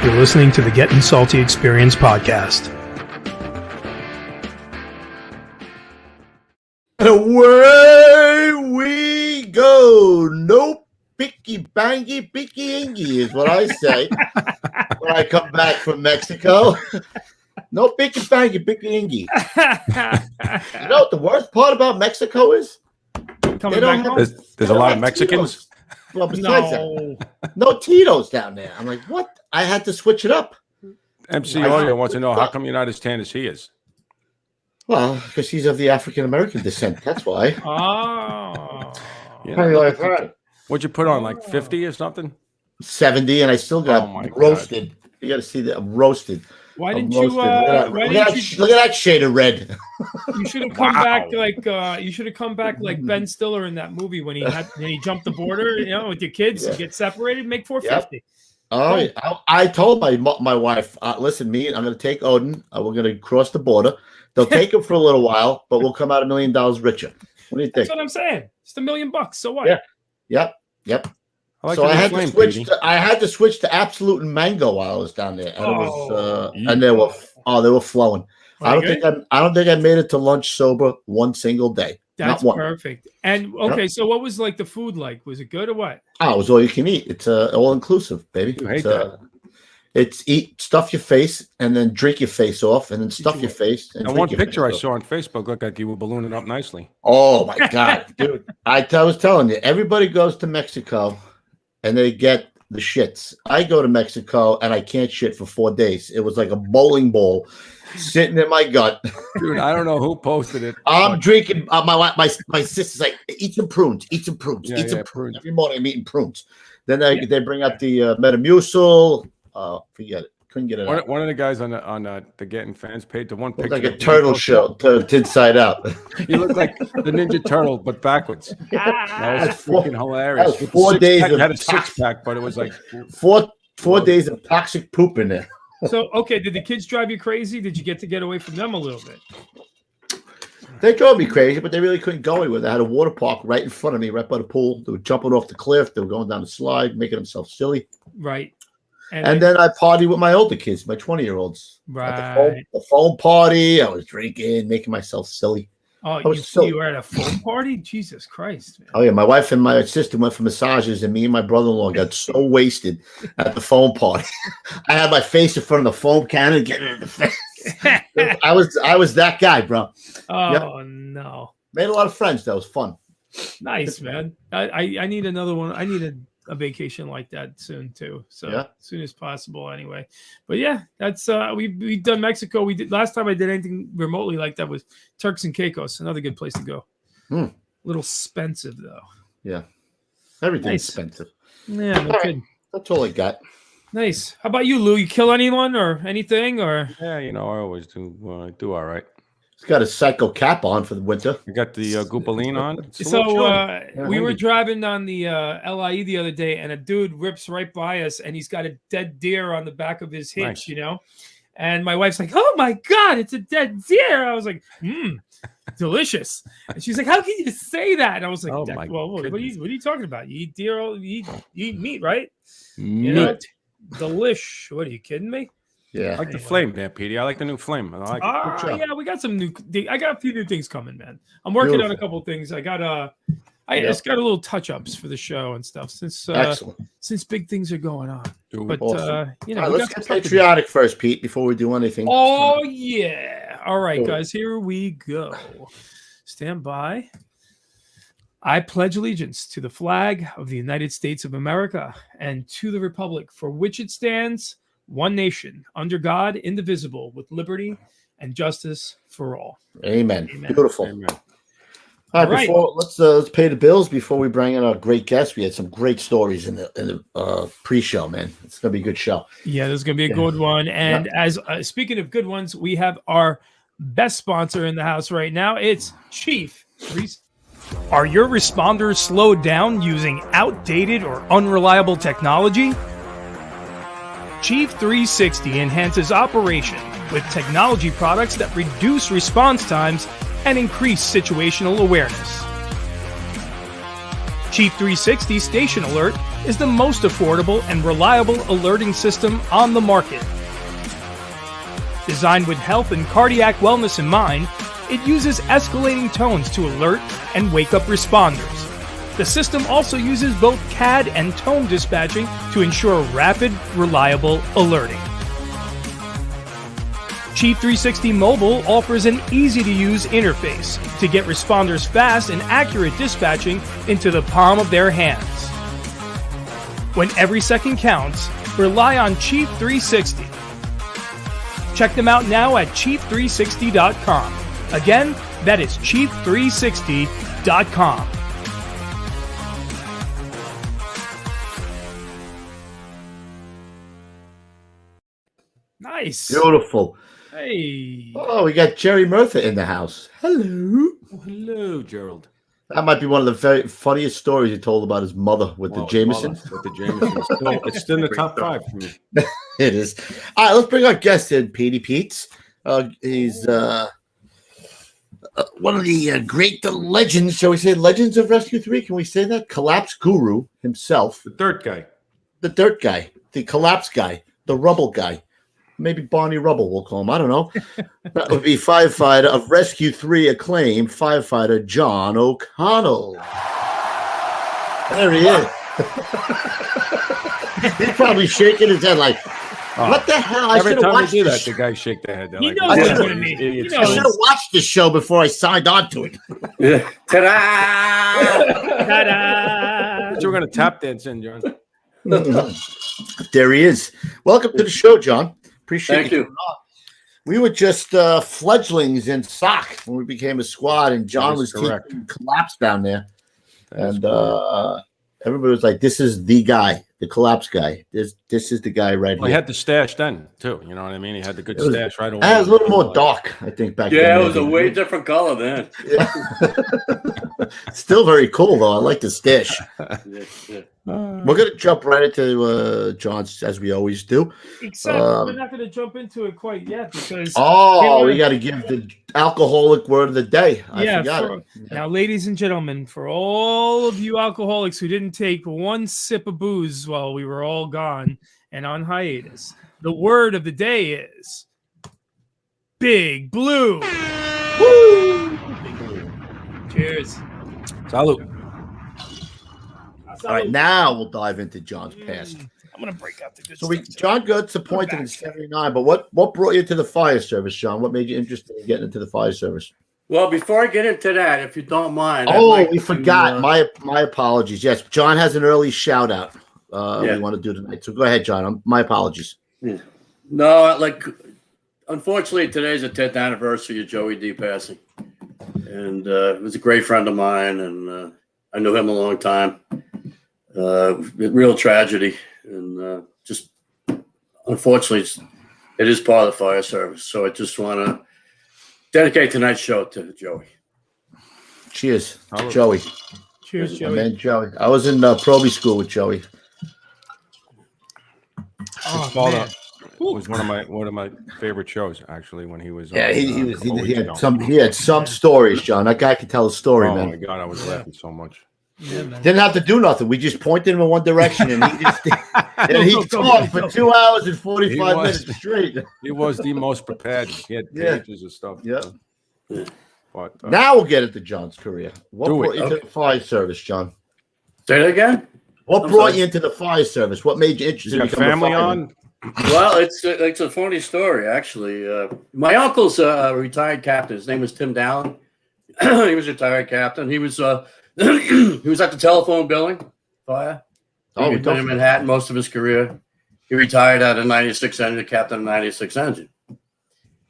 You're listening to the Gettin Salty Experience podcast. And away we go. No picky bangy, picky ingy is what I say when I come back from Mexico. No picky bangy, picky ingy. You know what the worst part about Mexico is? There's a lot of Mexicans. Tito's. Well, besides that, no Tito's down there. I'm like, what? I had to switch it up. MC Audio wants to know how come you're not as tan as he is. Well, because he's of the African American descent. That's why. Oh. What'd you put on, like 50 or something? 70, and I still got roasted. God. You got to see that I'm roasted. Why didn't you? Look at that shade of red. You should have come back like Ben Stiller in that movie when he jumped the border, with your kids, you get separated, make $450. Yep. Oh, I told my wife, listen, I'm going to take Odin. We're going to cross the border. They'll take him for a little while, but we'll come out $1 million richer. What do you think? That's what I'm saying. It's $1 million. So what? Yeah. Yep. I had to switch to Absolute and Mango while I was down there, and they were flowing. I don't think I made it to lunch sober one single day. That's perfect. And okay, so what was like the food like? Was it good or what? Oh, it was all you can eat. It's all inclusive, baby. You hate that. It's stuff your face and then drink your face off and then stuff your face. And one picture I saw on Facebook looked like you were ballooning up nicely. Oh my God, dude! I was telling you, everybody goes to Mexico and they get the shits. I go to Mexico and I can't shit for 4 days. It was like a bowling ball sitting in my gut. Dude, I don't know who posted it. I'm drinking. My sister's like, eat some prunes. Prunes. Every morning I'm eating prunes. Then they bring out the Metamucil. Forget it. Couldn't get it out. One of the guys on the Gettin fans page, the one picture like a turtle shell turned inside out. You look like the Ninja Turtle, but backwards. That was freaking hilarious. That was 4 days. Had a six-pack, but it was like four days of toxic poop in there. So, okay, did the kids drive you crazy? Did you get away from them a little bit? They drove me crazy, but they really couldn't go anywhere. They had a water park right in front of me, right by the pool. They were jumping off the cliff. They were going down the slide, making themselves silly. Right. And then I partied with my older kids, my 20-year-olds. Right. At the phone party. I was drinking, making myself silly. Oh, you were at a phone party? Jesus Christ, man. Oh, yeah. My wife and my sister went for massages, and me and my brother-in-law got so wasted at the phone party. I had my face in front of the foam cannon, getting in the face. I was that guy, bro. Oh, no. Made a lot of friends. That was fun. Nice, man. I need another one. I need a vacation like that soon too. So as soon as possible anyway. But yeah, that's we've done Mexico. We did last time I did anything remotely like that was Turks and Caicos, another good place to go. A little expensive though. Yeah. Everything's expensive. Yeah, no kidding. That's all I got. Nice. How about you, Lou? You kill anyone or anything or yeah, I always do all right. He's got a Psycho cap on for the winter. You got the Goopaline on. So we were driving on the LIE the other day, and a dude rips right by us, and he's got a dead deer on the back of his hitch, And my wife's like, "Oh my God, it's a dead deer!" I was like, delicious. And she's like, "How can you say that?" And I was like, what are you talking about? You eat deer, you eat meat, right? Meat. Delish. What are you kidding me? Yeah, I like the flame there, Petey. I like the new flame. I like it. Yeah, we got some new. I got a few new things coming, man. I'm working on a couple of things. I just got a little touch ups for the show and stuff since big things are going on. But awesome. Let's get patriotic first, Pete, before we do anything. Oh yeah! All right, guys, here we go. Stand by. I pledge allegiance to the flag of the United States of America and to the republic for which it stands, one nation, under God, indivisible, with liberty and justice for all. Amen. Beautiful. Amen. All right. Let's pay the bills before we bring in our great guest. We had some great stories in the pre-show, man. It's gonna be a good show. Yeah, there's gonna be a good one. And as speaking of good ones, we have our best sponsor in the house right now. It's Chief. Are your responders slowed down using outdated or unreliable technology? Chief 360 enhances operation with technology products that reduce response times and increase situational awareness. Chief 360 Station Alert is the most affordable and reliable alerting system on the market. Designed with health and cardiac wellness in mind, it uses escalating tones to alert and wake up responders. The system also uses both CAD and tone dispatching to ensure rapid, reliable alerting. Chief 360 Mobile offers an easy-to-use interface to get responders fast and accurate dispatching into the palm of their hands. When every second counts, rely on Chief 360. Check them out now at chief360.com. Again, that is chief360.com. Nice. Beautiful. Hey. Oh, we got Jerry Murtha in the house. Hello. Oh, hello, Gerald. That might be one of the very funniest stories he told about his mother with the Jamesons. With the Jamesons. It's still in the top 5 for me. It is. All right, let's bring our guest in, Petey Pete's. He's one of the great legends, shall we say, legends of Rescue 3? Can we say that? Collapse guru himself. The dirt guy. The dirt guy. The collapse guy. The rubble guy. Maybe Barney Rubble, we'll call him. I don't know. That would be firefighter of Rescue 3 acclaimed firefighter John O'Connell. There he is. He's probably shaking his head like, what the hell? I Every should have time watched you do that, this. the guys shake their head. They're You like, know what it's gonna be. idiots. You I know should have watched this show before I signed on to it. Yeah. Ta-da! Ta-da! So we're going to tap dance in, John. There he is. Welcome to the show, John. Appreciate Thank you. coming on. We were just fledglings in SOC when we became a squad, and John That was is correct. teaching collapse down there. That is And correct. everybody was like, "This is the guy, the collapse guy. This is the guy right Well, he here." had the stash then, too. You know what I mean? He had the good It was- stash right away. It was a little more dark, I think, back then. Yeah, it was a maybe. way different color then. Still very cool, though. I like the stash. Yeah. We're going to jump right into John's, as we always do. Except we're not going to jump into it quite yet because We got to give the alcoholic word of the day. I forgot it. Now, ladies and gentlemen, for all of you alcoholics who didn't take one sip of booze while we were all gone and on hiatus, the word of the day is Big Blue. Woo! Cheers. Salute. All right, now we'll dive into John's past. I'm going to break out the good So stuff. John Good's appointed in '79, but what brought you to the fire service, John? What made you interested in getting into the fire service? Well, before I get into that, if you don't mind. We forgot. My apologies. Yes, John has an early shout out we want to do tonight. So go ahead, John. My apologies. No, unfortunately, today's the 10th anniversary of Joey D passing. And he was a great friend of mine, and I knew him a long time. Real tragedy. And just, unfortunately, it is part of the fire service. So I just want to dedicate tonight's show to Joey. Cheers, Salute. Joey. Cheers, My Joey. man, Joey. I was in Proby school with Joey. Oh, Fall man. Out was one of my favorite shows, actually, when he was. Yeah, on, he had Always some stories, John. That guy could tell a story, Oh man. my God, I was laughing so much. Yeah, man. Didn't have to do nothing. We just pointed him in one direction, and he just and he Go, talked go. for 2 hours and 45 He was. minutes straight. He was the most prepared. He had Yeah. pages of stuff. Yeah. But Now we'll get into John's career. What Do it. brought you to the fire service, John? Say that again? What I'm brought sorry. you into the fire service? What made you interested you in got becoming a family fireman? on? Well, it's a funny story, actually. My uncle's a retired captain. His name was Tim Dallin. He was a retired captain. He was he was at the telephone billing fire. Oh, He'd been in Manhattan most of his career. He retired out of 96 engine, captain of 96 engine.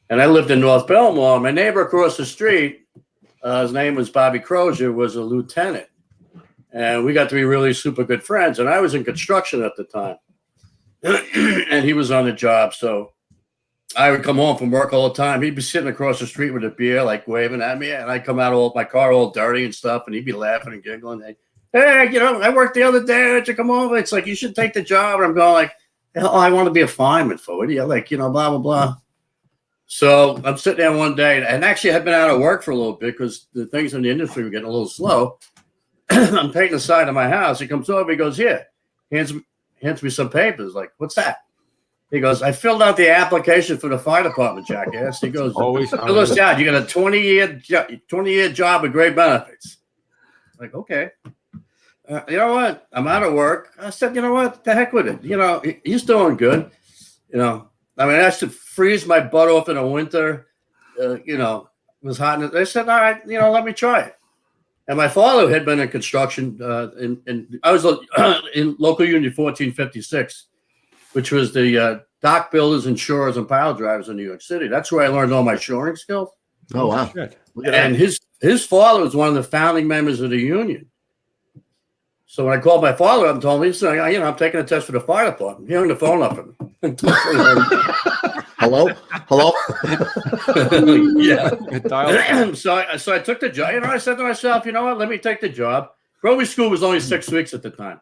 And I lived in North Belmore. My neighbor across the street, his name was Bobby Crozier, was a lieutenant. And we got to be really super good friends. And I was in construction at the time. And he was on the job. So I would come home from work all the time. He'd be sitting across the street with a beer, like waving at me. And I'd come out of my car all dirty and stuff. And he'd be laughing and giggling. Hey, I worked the other day. Why don't you come over? It's like, you should take the job. And I'm going like, hell, I want to be a fireman for it. Blah, blah, blah. So I'm sitting there one day, and actually I had been out of work for a little bit because the things in the industry were getting a little slow. I'm painting the side of my house. He comes over. He goes, here, hands me some papers. Like, what's that? He goes, I filled out the application for the fire department, jackass. He goes, Always fill this out. You got a 20-year job with great benefits. Like, okay. You know what? I'm out of work. I said, you know what? The heck with it. You know, he's doing good. You know, I mean, I used to freeze my butt off in the winter. You know, it was hot. They said, all right, you know, let me try it. And my father had been in construction. I was in local union 1456, which was the dock builders, insurers, and pile drivers in New York City. That's where I learned all my shoring skills. Oh, wow. And his father was one of the founding members of the union. So when I called my father up and told him, he said, you know, I'm taking a test for the fire department. He hung the phone up for me. Hello? Yeah. So I took the job. You know, I said to myself, you know what? Let me take the job. Probably school was only 6 weeks at the time.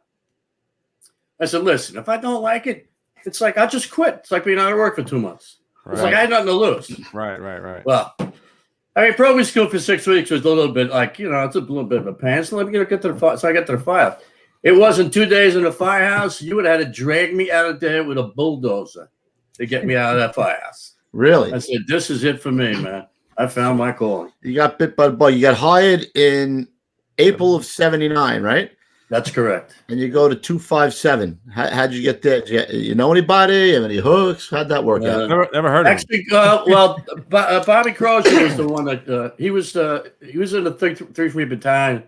I said, listen, if I don't like it, it's like I'll just quit. It's like being out of work for 2 months. It's like I had nothing to lose. Right. Well, I mean, probably school for 6 weeks was a little bit like, you know, it's a little bit of a pain. So let me get to the fire. So I got to the fire. It wasn't 2 days in the firehouse. You would have had to drag me out of there with a bulldozer to get me out of that firehouse. Really? I said, this is it for me, man. I found my calling. You got bit by the bug. You got hired in April of 79, right? That's correct. And you go to 257. How'd you get there? You know anybody? Have any hooks? How'd that work out? Never heard of him. Actually, Bobby Crozier was the one that he was in the 3-3 battalion,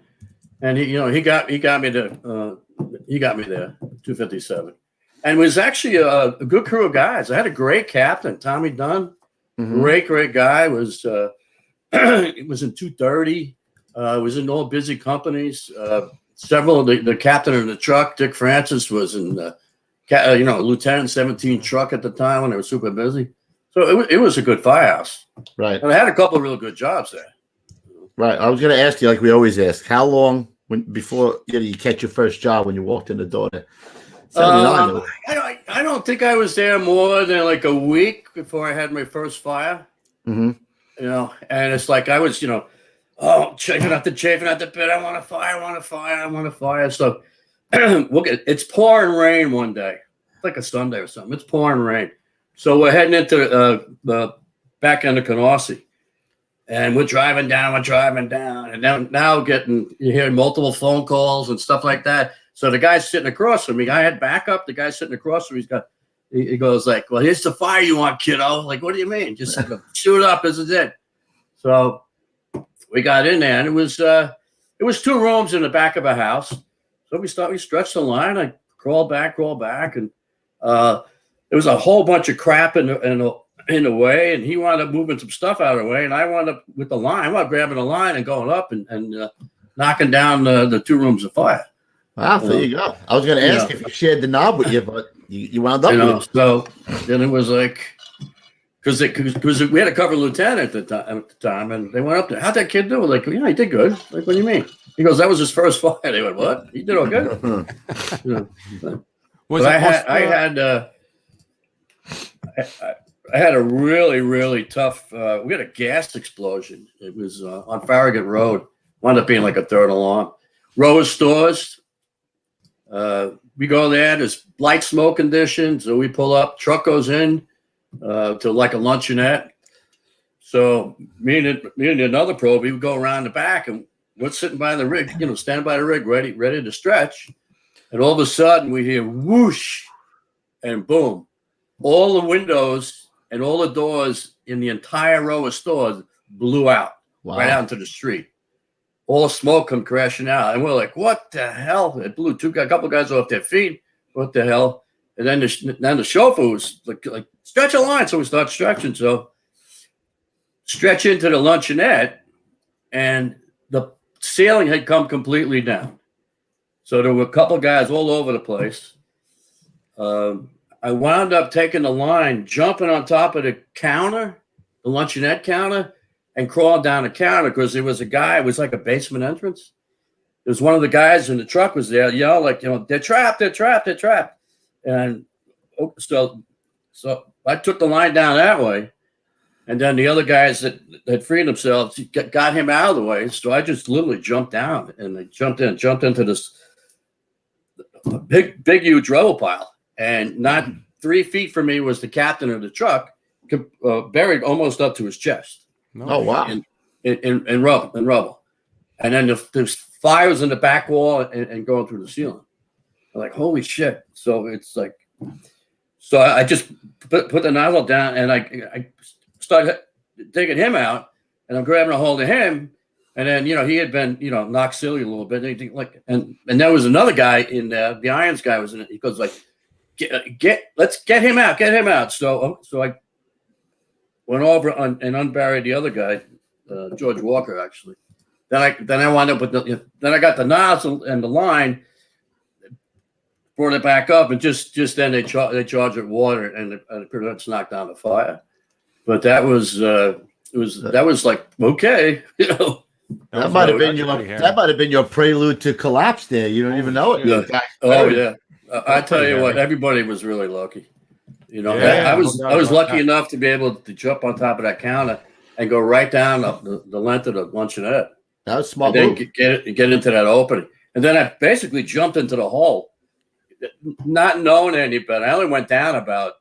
and he got me there 257, and was actually a good crew of guys. I had a great captain, Tommy Dunn, great guy. Was it was in 230. Was in all busy companies. Several of the captain in the truck, Dick Francis, was in Lieutenant 17 truck at the time when they were super busy. So it was a good firehouse. Right. And I had a couple of real good jobs there. Right. I was going to ask you, like we always ask, how long before you catch your first job when you walked in the door there? I don't think I was there more than like a week before I had my first fire. Mm-hmm. You know, and it's like I was, chafing at the bit. I want to fire. So it's pouring rain one day. It's like a Sunday or something. It's pouring rain. So we're heading into the back end of Canarsie. And we're driving down. And now you're hearing multiple phone calls and stuff like that. So the guy's sitting across from me. I had backup. The guy's sitting across from me. He goes like, well, here's the fire you want, kiddo. Like, what do you mean? Just shoot up. This is it. So we got in there, and it was 2 rooms in the back of a house. So we stretched the line. I crawled back, and there was a whole bunch of crap in the way, and he wound up moving some stuff out of the way, and I wound up with the line. I wound up grabbing the line and going up and knocking down the 2 rooms of fire. Wow, there you go. I was going to ask if you shared the knob with you, but you wound up with it. So then it was like, because we had a cover lieutenant at the time, and they went up there. How'd that kid do? Like, he did good. Like, what do you mean? He goes, that was his first fire. They went, what? He did all good. I had a really, really tough. We had a gas explosion. It was on Farragut Road. Wound up being like a third alarm. Row of stores. We go there. There's light smoke conditions. So we pull up. Truck goes in to like a luncheonette. So me and another probe, we would go around the back, and we're sitting by the rig, standing by the rig, ready to stretch. And all of a sudden, we hear whoosh, and boom, all the windows and all the doors in the entire row of stores blew out right out into the street. All smoke come crashing out, and we're like, "What the hell?" It blew a couple guys off their feet. What the hell? And then the chauffeur was like, "Stretch a line," so we start stretching. So stretch into the luncheonette, and the ceiling had come completely down. So there were a couple guys all over the place. I wound up taking the line, jumping on top of the counter, the luncheonette counter, and crawling down the counter because there was a guy. It was like a basement entrance. There was one of the guys in the truck was there, yell like, they're trapped. And so I took the line down that way. And then the other guys that had freed themselves got him out of the way. So I just literally jumped down and I jumped into this big, huge rubble pile. And not 3 feet from me was the captain of the truck, buried almost up to his chest. Oh, wow. In rubble. And then there's fires in the back wall and going through the ceiling. I'm like, holy shit. So it's like, so I just put the nozzle down and I started taking him out and I'm grabbing a hold of him. And then, he had been, knocked silly a little bit. And there was another guy in there. The irons guy was in it. He goes like, let's get him out. So I went over and unburied the other guy, George Walker, actually. Then I wound up with then I got the nozzle and the line, brought it back up, and just then they charged it with water and pretty much knocked down the fire. But that was like, okay, That might have been your prelude to collapse there. You don't even know it. Yeah. Oh yeah. I tell you what, everybody was really lucky. I was lucky enough to be able to jump on top of that counter and go right down the length of the luncheonette. That was smart. And then get into that opening. And then I basically jumped into the hole, not knowing any better. I only went down about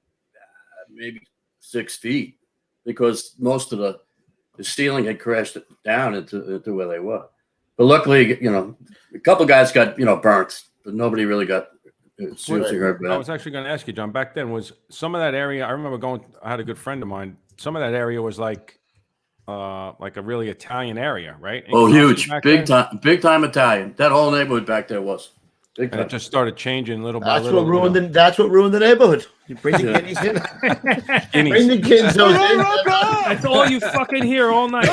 maybe 6 feet because most of the ceiling had crashed down into where they were. But luckily, a couple of guys got, burnt, but nobody really got seriously hurt. I was actually going to ask you, John, back then was some of that area, I remember I had a good friend of mine. Some of that area was like a really Italian area, right? Oh, huge. Big time Italian. That whole neighborhood back there was. And it just started changing little by little. That's what ruined the neighborhood. You bring the guineas in. Bring the guineas in. That's all you fucking hear all night.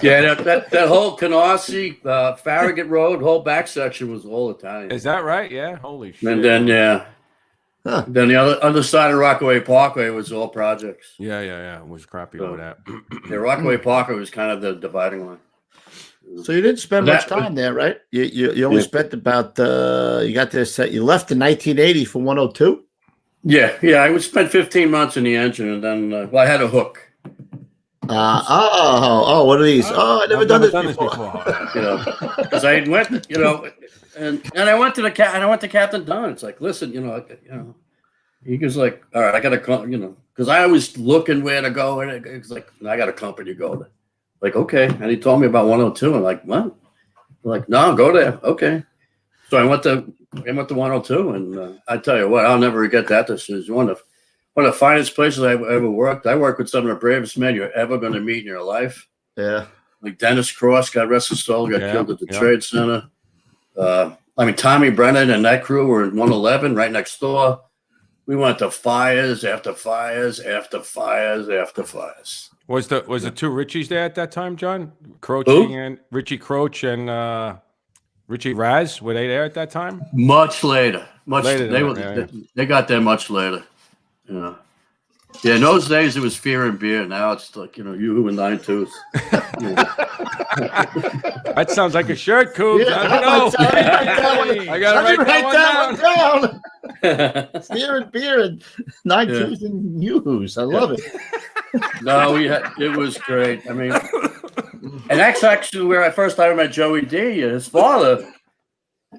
Yeah, that whole Canarsie, Farragut Road, whole back section was all Italian. Is that right? Yeah. Holy shit. And then then the other side of Rockaway Parkway was all projects. Yeah. It was crappy over that. Yeah, Rockaway Parkway was kind of the dividing line. So you didn't spend much time there, right? You only spent about you got there set. You left in 1980 for 102. Yeah. I would spend 15 months in the engine, and then I had a hook. What are these? I never done this before. Because I went, and I went to Captain Don. It's like, listen, he goes like, all right, I got to, because I was looking where to go, and it's like, I got a company to go to. Like, okay. And he told me about 102. I'm like, what? I'm like, no, go there. Okay. So I went to 102, and I tell you what, I'll never forget that decision. One of the finest places I ever worked. I worked with some of the bravest men you're ever going to meet in your life. Yeah. Like Dennis Cross, God rest his soul, got killed at the Trade Center. Tommy Brennan and that crew were in 111 right next door. We went to fires after fires after fires after fires. Was the two Richies there at that time, John? Richie Croce and Richie Raz, were they there at that time? Much later. They got there much later. Yeah. Yeah, in those days it was fear and beer. Now it's like, you and 9 Tooth. That sounds like a shirt, Coop. Yeah, I don't know. I got to write that one down. Fear and beer and 9 Tooth and news. I love it. No, it was great. I mean, and that's actually where I first met Joey D. His father,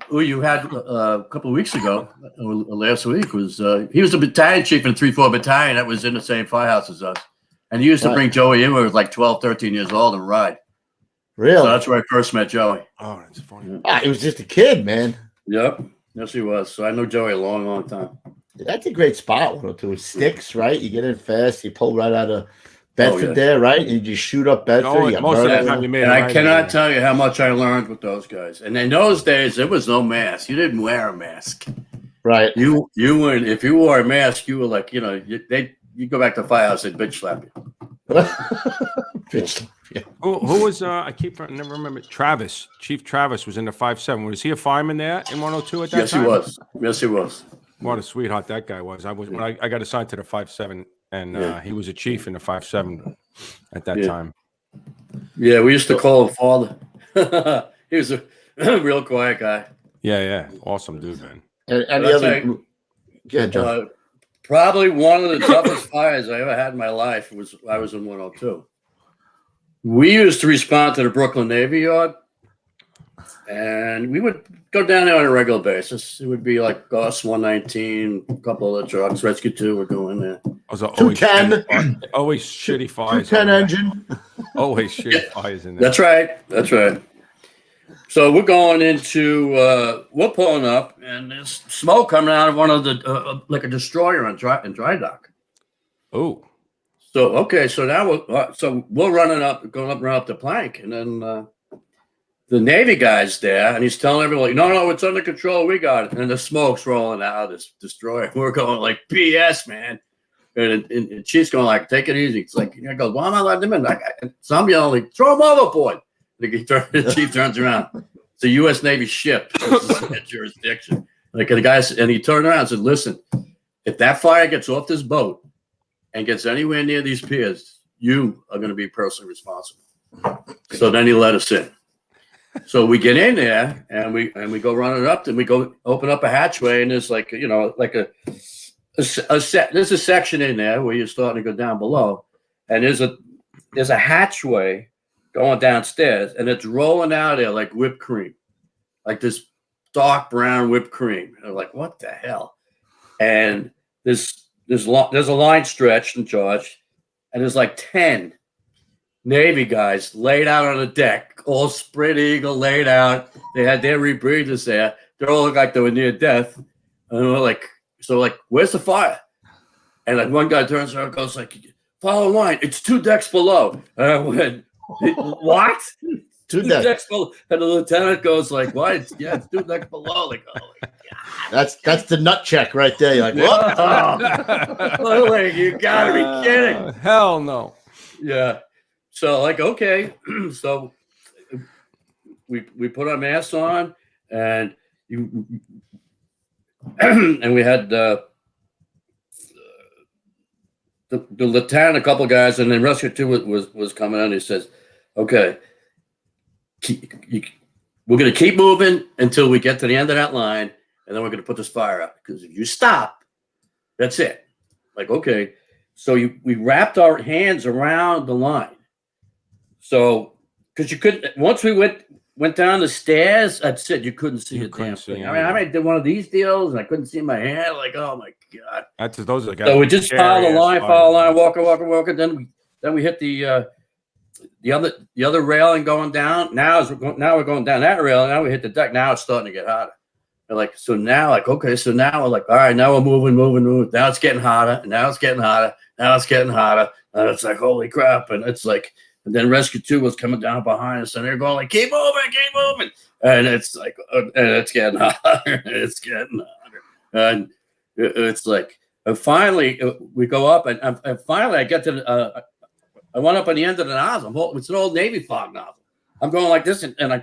who you had a couple of weeks ago, or last week, was he was a battalion chief in 3-4 battalion that was in the same firehouse as us. And he used to bring Joey in when he was like 12, 13 years old and ride. Really? So that's where I first met Joey. Oh, that's funny. He was just a kid, man. Yep. Yes, he was. So I know Joey a long, long time. That's a great spot, 102. It sticks, right? You get in fast. You pull right out of Bedford there, right? And you just shoot up Bedford. Most of the time you made and I cannot tell you how much I learned with those guys. And in those days, there was no mask. You didn't wear a mask. Right. You weren't. If you wore a mask, you were like, you go back to the firehouse and bitch slap you. Bitch slap you. Who was, I never remember, Travis. Chief Travis was in the 5-7. Was he a fireman there in 102 at that time? Yes, he was. What a sweetheart that guy was. When I got assigned to the 5-7, and he was a chief in the 5-7 at that time. Yeah, we used to call him father. He was a real quiet guy. Yeah. Awesome dude, man. And the other, John. Probably one of the toughest fires I ever had in my life was I was in 102. We used to respond to the Brooklyn Navy Yard, and we would go down there on a regular basis. It would be like Gus 119, a couple of the trucks, Rescue 2 were going there. Always shitty fires. 210 engine. Always shitty fires in there. That's right. That's right. So we're going into, we're pulling up, and there's smoke coming out of one of the, like a destroyer in dry dock. Oh. So, okay, so now we're running up the plank, and then the Navy guy's there, and he's telling everyone, no, it's under control, we got it. And the smoke's rolling out of this destroyer. We're going like, BS, man. And she's going like, take it easy. It's like, I go, why am I letting them in? So I'm yelling, like, throw them overboard. The chief turns around. It's a U.S. Navy ship. It's jurisdiction. Like the guy, and he turned around and said, listen, if that fire gets off this boat and gets anywhere near these piers, you are going to be personally responsible. So then he let us in. So we get in there and we go running up, and we go open up a hatchway, and there's like, like there's a section in there where you're starting to go down below, and there's a hatchway going downstairs, and it's rolling out there like whipped cream, like this dark brown whipped cream. And I'm like, what the hell? And there's a line stretched in charge, and there's like 10 Navy guys laid out on the deck, all spread eagle laid out. They had their rebreathers there. They all looked like they were near death. And we're like, where's the fire? And like one guy turns around and goes like, follow line. It's 2 decks below. And I went, what? 2 decks below. And the lieutenant goes like, what? It's 2 decks below. Like, oh my God. That's the nut check right there. You're like, what? Like, you gotta be kidding. Hell no. Yeah. So like, okay. So we put our masks on, and and we had the lieutenant, a couple of guys, and then Rescue 2 was coming on. He says, okay, we're going to keep moving until we get to the end of that line, and then we're going to put this fire out, because if you stop, that's it. Like, okay. So we wrapped our hands around the line. So, because you couldn't, once we went down the stairs, that's it. You couldn't see a damn thing. I did one of these deals, and I couldn't see my hand. Like, oh my God. Those are the guys. So we just follow the line, walking. Then we hit the other railing going down. Now we're going down that railing. Now we hit the deck. Now it's starting to get hotter. And like, so now, like, okay, so now we're like, all right, now we're moving. Now it's getting hotter. And now it's getting hotter. And it's like, holy crap. And it's like, and then Rescue 2 was coming down behind us, and they're going like, keep moving. And it's like, and it's getting hotter. And it's like, and finally we go up, and finally I get to I went up on the end of the nozzle. It's an old Navy fog nozzle. I'm going like this, and now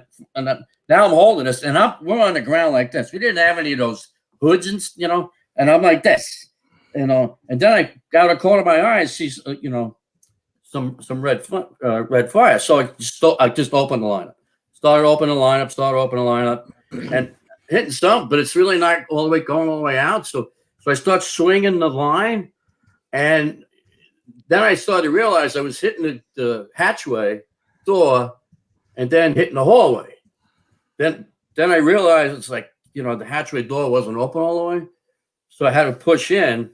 I'm holding this, and we're on the ground like this. We didn't have any of those hoods, and I'm like this, and then I got a corner of my eye and see, some red fire. So I just opened the lineup, started opening the lineup, and hitting some, but it's really not going all the way out. So I start swinging the line, and then I started to realize I was hitting the hatchway door, and then hitting the hallway. Then I realized it's like, the hatchway door wasn't open all the way, so I had to push in.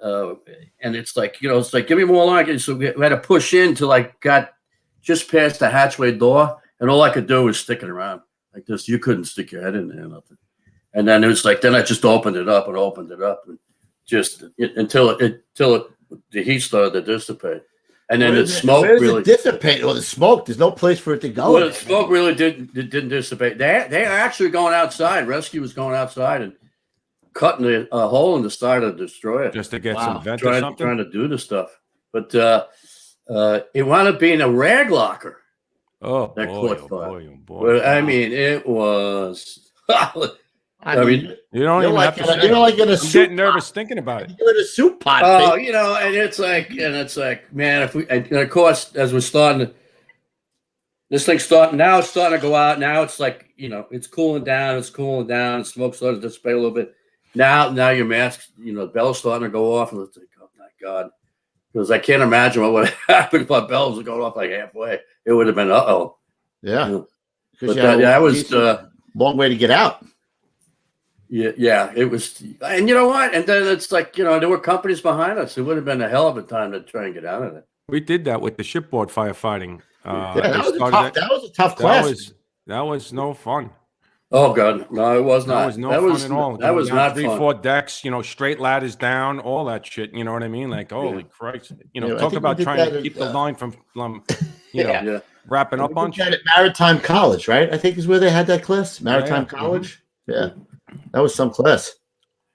And it's like, give me more line. So we had to push in till I got just past the hatchway door, and all I could do was stick it around like this. You couldn't stick your head in there, nothing. And then it was like, then I just opened it up, and just until the heat started to dissipate. And then the smoke really dissipate. Well, the smoke, there's no place for it to go. Well, the smoke really didn't dissipate. They are actually going outside. Rescue was going outside and cutting a hole in the side of the destroyer just to get some vent or something. Trying to do the stuff, but it wound up being a rag locker. Oh, that caught fire. Boy. Well, I mean, it was. I mean, you don't even have to. I'm getting nervous thinking about it. You're in a soup pot. Oh, and it's like, man, and of course, as we're starting, this thing's starting now. It's starting to go out. Now it's like, it's cooling down. The smoke's starting to dissipate a little bit. Now your masks, the bell's starting to go off, and it's like, oh my God. Because I can't imagine what would have happened if our bells were going off like halfway. It would have been, uh-oh. Yeah. But that was long way to get out. Yeah, it was. And you know what? And then it's like, there were companies behind us. It would have been a hell of a time to try and get out of it. We did that with the shipboard firefighting. That was a tough class. That was no fun. Oh God, no, it was not. That was no fun at all. That was not 3-4 decks, straight ladders down, all that shit. You know what I mean? Like, holy Christ! Talk about trying to keep the line from, wrapping up on shit. At Maritime College, right? I think is where they had that class. Maritime College. Mm-hmm. Yeah, that was some class.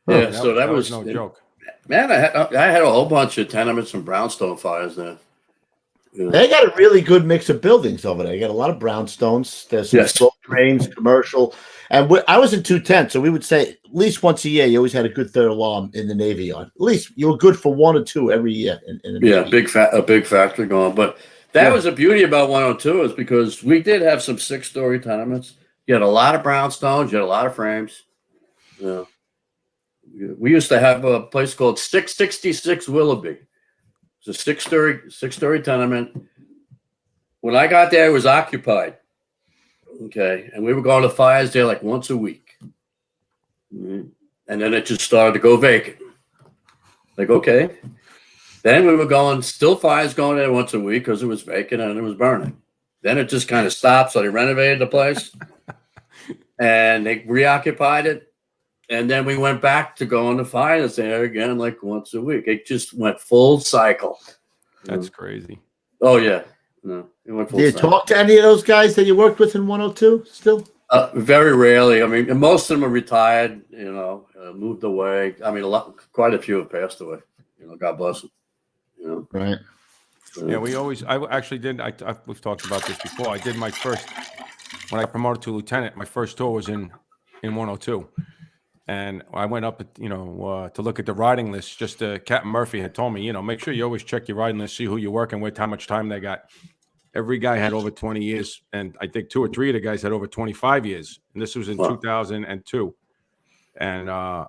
Yeah, so that was no joke. Man, I had a whole bunch of tenements and brownstone fires there. They got a really good mix of buildings over there. You got a lot of brownstones. There's some slow trains, commercial. And I was in 210, so we would say at least once a year, you always had a good third alarm in the Navy yard. At least you were good for 1 or 2 every year. In the Navy. A big factory going. But that was the beauty about 102 is because we did have some 6-story tenements. You had a lot of brownstones. You had a lot of frames. We used to have a place called 666 Willoughby. It's a 6-story tenement. When I got there, it was occupied. Okay. And we were going to fires there like once a week. And then it just started to go vacant. Like, okay. Then we were still fires going there once a week because it was vacant and it was burning. Then it just kind of stopped. So they renovated the place and they reoccupied it. And then we went back to going to fires there again, like once a week. It just went full cycle. That's crazy. Oh, yeah. No, it went full cycle. Did you talk to any of those guys that you worked with in 102 still? Very rarely. I mean, most of them are retired, moved away. I mean, quite a few have passed away. God bless them. Right. Yeah, I actually did. We've talked about this before. I did my first, when I promoted to lieutenant, my first tour was in 102. And I went up, to look at the riding list. Just Captain Murphy had told me, make sure you always check your riding list, see who you're working with, how much time they got. Every guy had over 20 years, and I think 2 or 3 of the guys had over 25 years. And this was in 2002. And I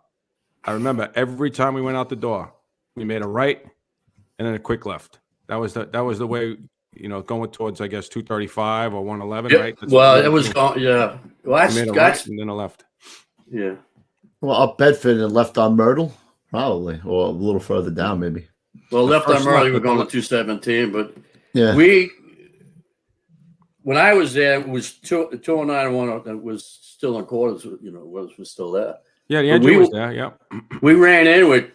remember every time we went out the door, we made a right and then a quick left. That was the way, going towards, I guess, 235 or 111, right? Well, it was going, yeah. Well, made a right and then a left. Yeah. Well, up Bedford and left on Myrtle, probably, or a little further down, maybe. Well, left on Myrtle, we were going to 217, but when I was there, it was 209 and 1. It was still in quarters, was still there. Yeah, the engine was there, yeah. We ran in with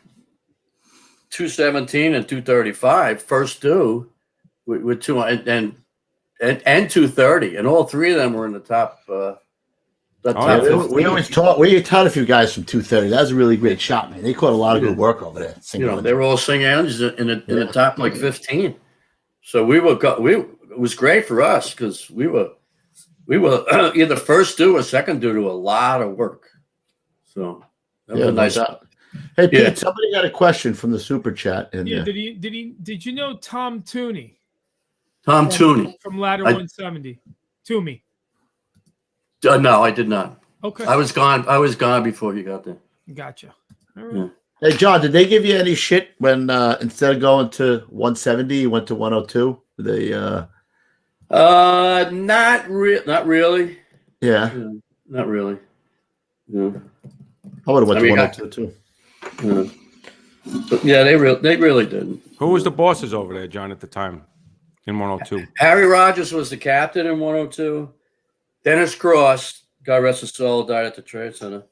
217 and 235, first 2, with 2 and 230, and all 3 of them were in the top. We always taught. We taught a few guys from 230. That was a really great shot, man. They caught a lot of good work over there. They were all single engines in the top like 15. So it was great for us because we were either first due or second due to a lot of work. So that was a nice. Hey Pete, somebody got a question from the super chat. Did you know Tom Tooney? Tom Tooney from Ladder 170. Toomey. No, I did not. Okay. I was gone before you got there. Gotcha. All right. Hey, John, did they give you any shit when instead of going to 170, you went to 102? They not really. Yeah. Not really. Yeah. I would have went to 102 too. Yeah. But yeah, they really didn't. Who was the bosses over there, John, at the time in 102? Harry Rogers was the captain in 102. Dennis Cross, God rest his soul, died at the Trade Center.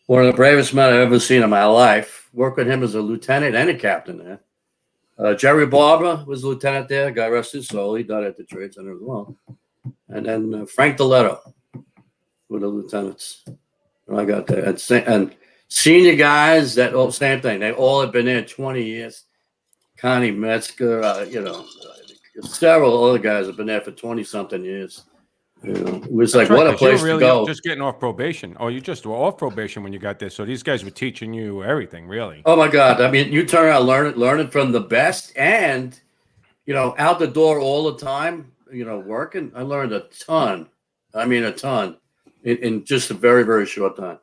One of the bravest men I've ever seen in my life. Worked with him as a lieutenant and a captain there. Jerry Barber was a lieutenant there. God rest his soul. He died at the Trade Center as well. And then Frank Deletto were the lieutenants. When I got there. And senior guys, same thing. They all had been there 20 years. Connie Metzger, several other guys have been there for 20-something years. It was like, what a place to go. Just getting off probation. Oh, you just were off probation when you got there. So these guys were teaching you everything, really. Oh my God. I mean, you turn around, learning from the best and, out the door all the time, working. I learned a ton. I mean, a ton in just a very, very short time,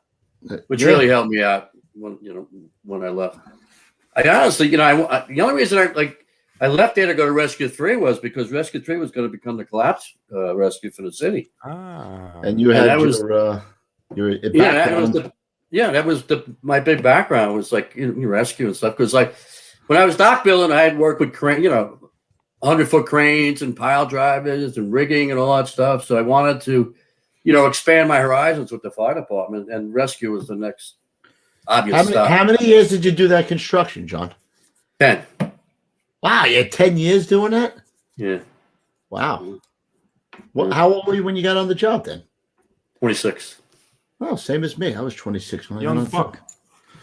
which really helped me out. when I left. I honestly, the only reason I left there to go to Rescue 3 was because Rescue 3 was going to become the collapse rescue for the city. And you had your background. That was my big background was like rescue and stuff. Because like when I was dock building, I had worked with 100-foot cranes and pile drivers and rigging and all that stuff. So I wanted to, expand my horizons with the fire department, and rescue was the next obvious step. How many years did you do that construction, John? 10. Wow, you had 10 years doing that? Yeah. Wow. Well, how old were you when you got on the job then? 26. Oh, same as me. I was 26 when I got Young on the fuck. job.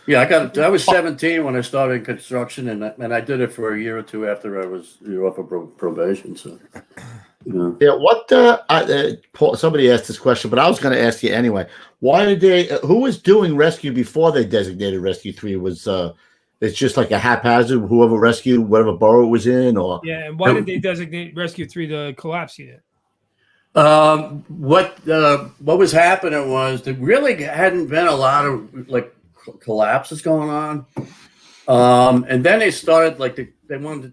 Yeah, I was 17 when I started construction, and I did it for a year or two after I was off of probation. So, yeah. What? Somebody asked this question, but I was going to ask you anyway. Why did they? Who was doing rescue before they designated Rescue 3? Was it's just like a haphazard, whoever rescued whatever borough it was in, or and why did they designate Rescue 3 the collapse unit? What was happening was there really hadn't been a lot of collapses going on, and then they started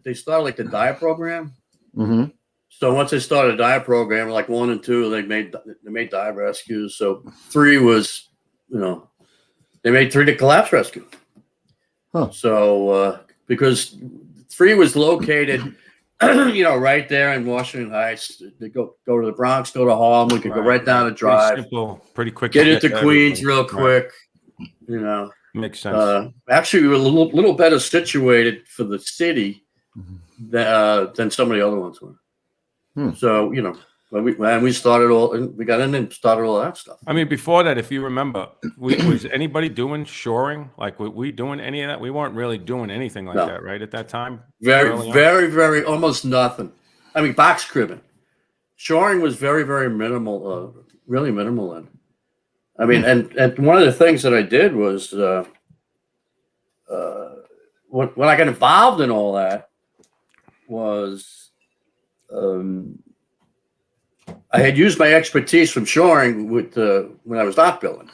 they started the dive program. Mm-hmm. So once they started a dive program, like 1 and 2, they made dive rescues. So 3 was, they made 3 to collapse rescue. Huh. So because 3 was located, right there in Washington Heights. They go to the Bronx, go to Harlem. We could go right down the drive. Pretty simple, pretty quick. Get into Queens real quick. Right. Makes sense. Actually, we were a little better situated for the city than some of the other ones were. So when we started we got in and started all that stuff. I mean, before that, if you remember, was anybody doing shoring? Like, were we doing any of that? We weren't really doing anything like that, right? At that time, very, very, almost nothing. I mean, box cribbing, shoring was very, very minimal, really minimal then. I mean, and one of the things that I did was when I got involved in all that was. I had used my expertise from shoring when I was dock building,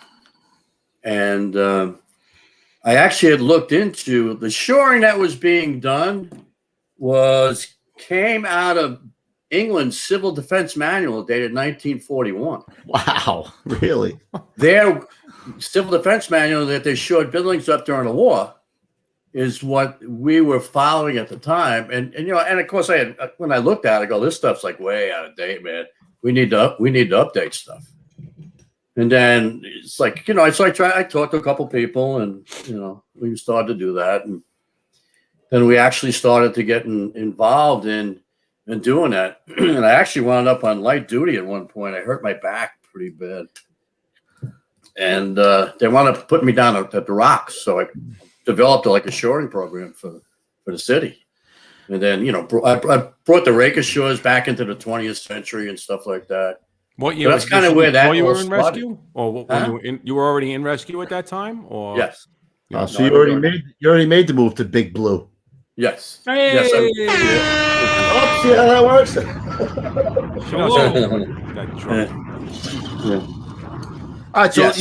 and I actually had looked into the shoring that was being done came out of England's Civil Defense Manual dated 1941. Wow, really? Their Civil Defense Manual that they shored buildings up during the war is what we were following at the time. And of course when I looked at it, I go, this stuff's like way out of date, man. We need to update stuff. And then it's like, so I talked to a couple people and, we started to do that. And then we actually started to get involved in doing that. And I actually wound up on light duty at one point. I hurt my back pretty bad. And they wound up putting me down at the rocks. So I developed a shoring program for the city. And then, I brought the rake ashores back into the 20th century and stuff like that. What year? That's kind of where that you were in started. rescue, or you were already in rescue at that time, or yes. So you already made the move to Big Blue. Yes. Hey. Yes. Oh, see how that works. All right, so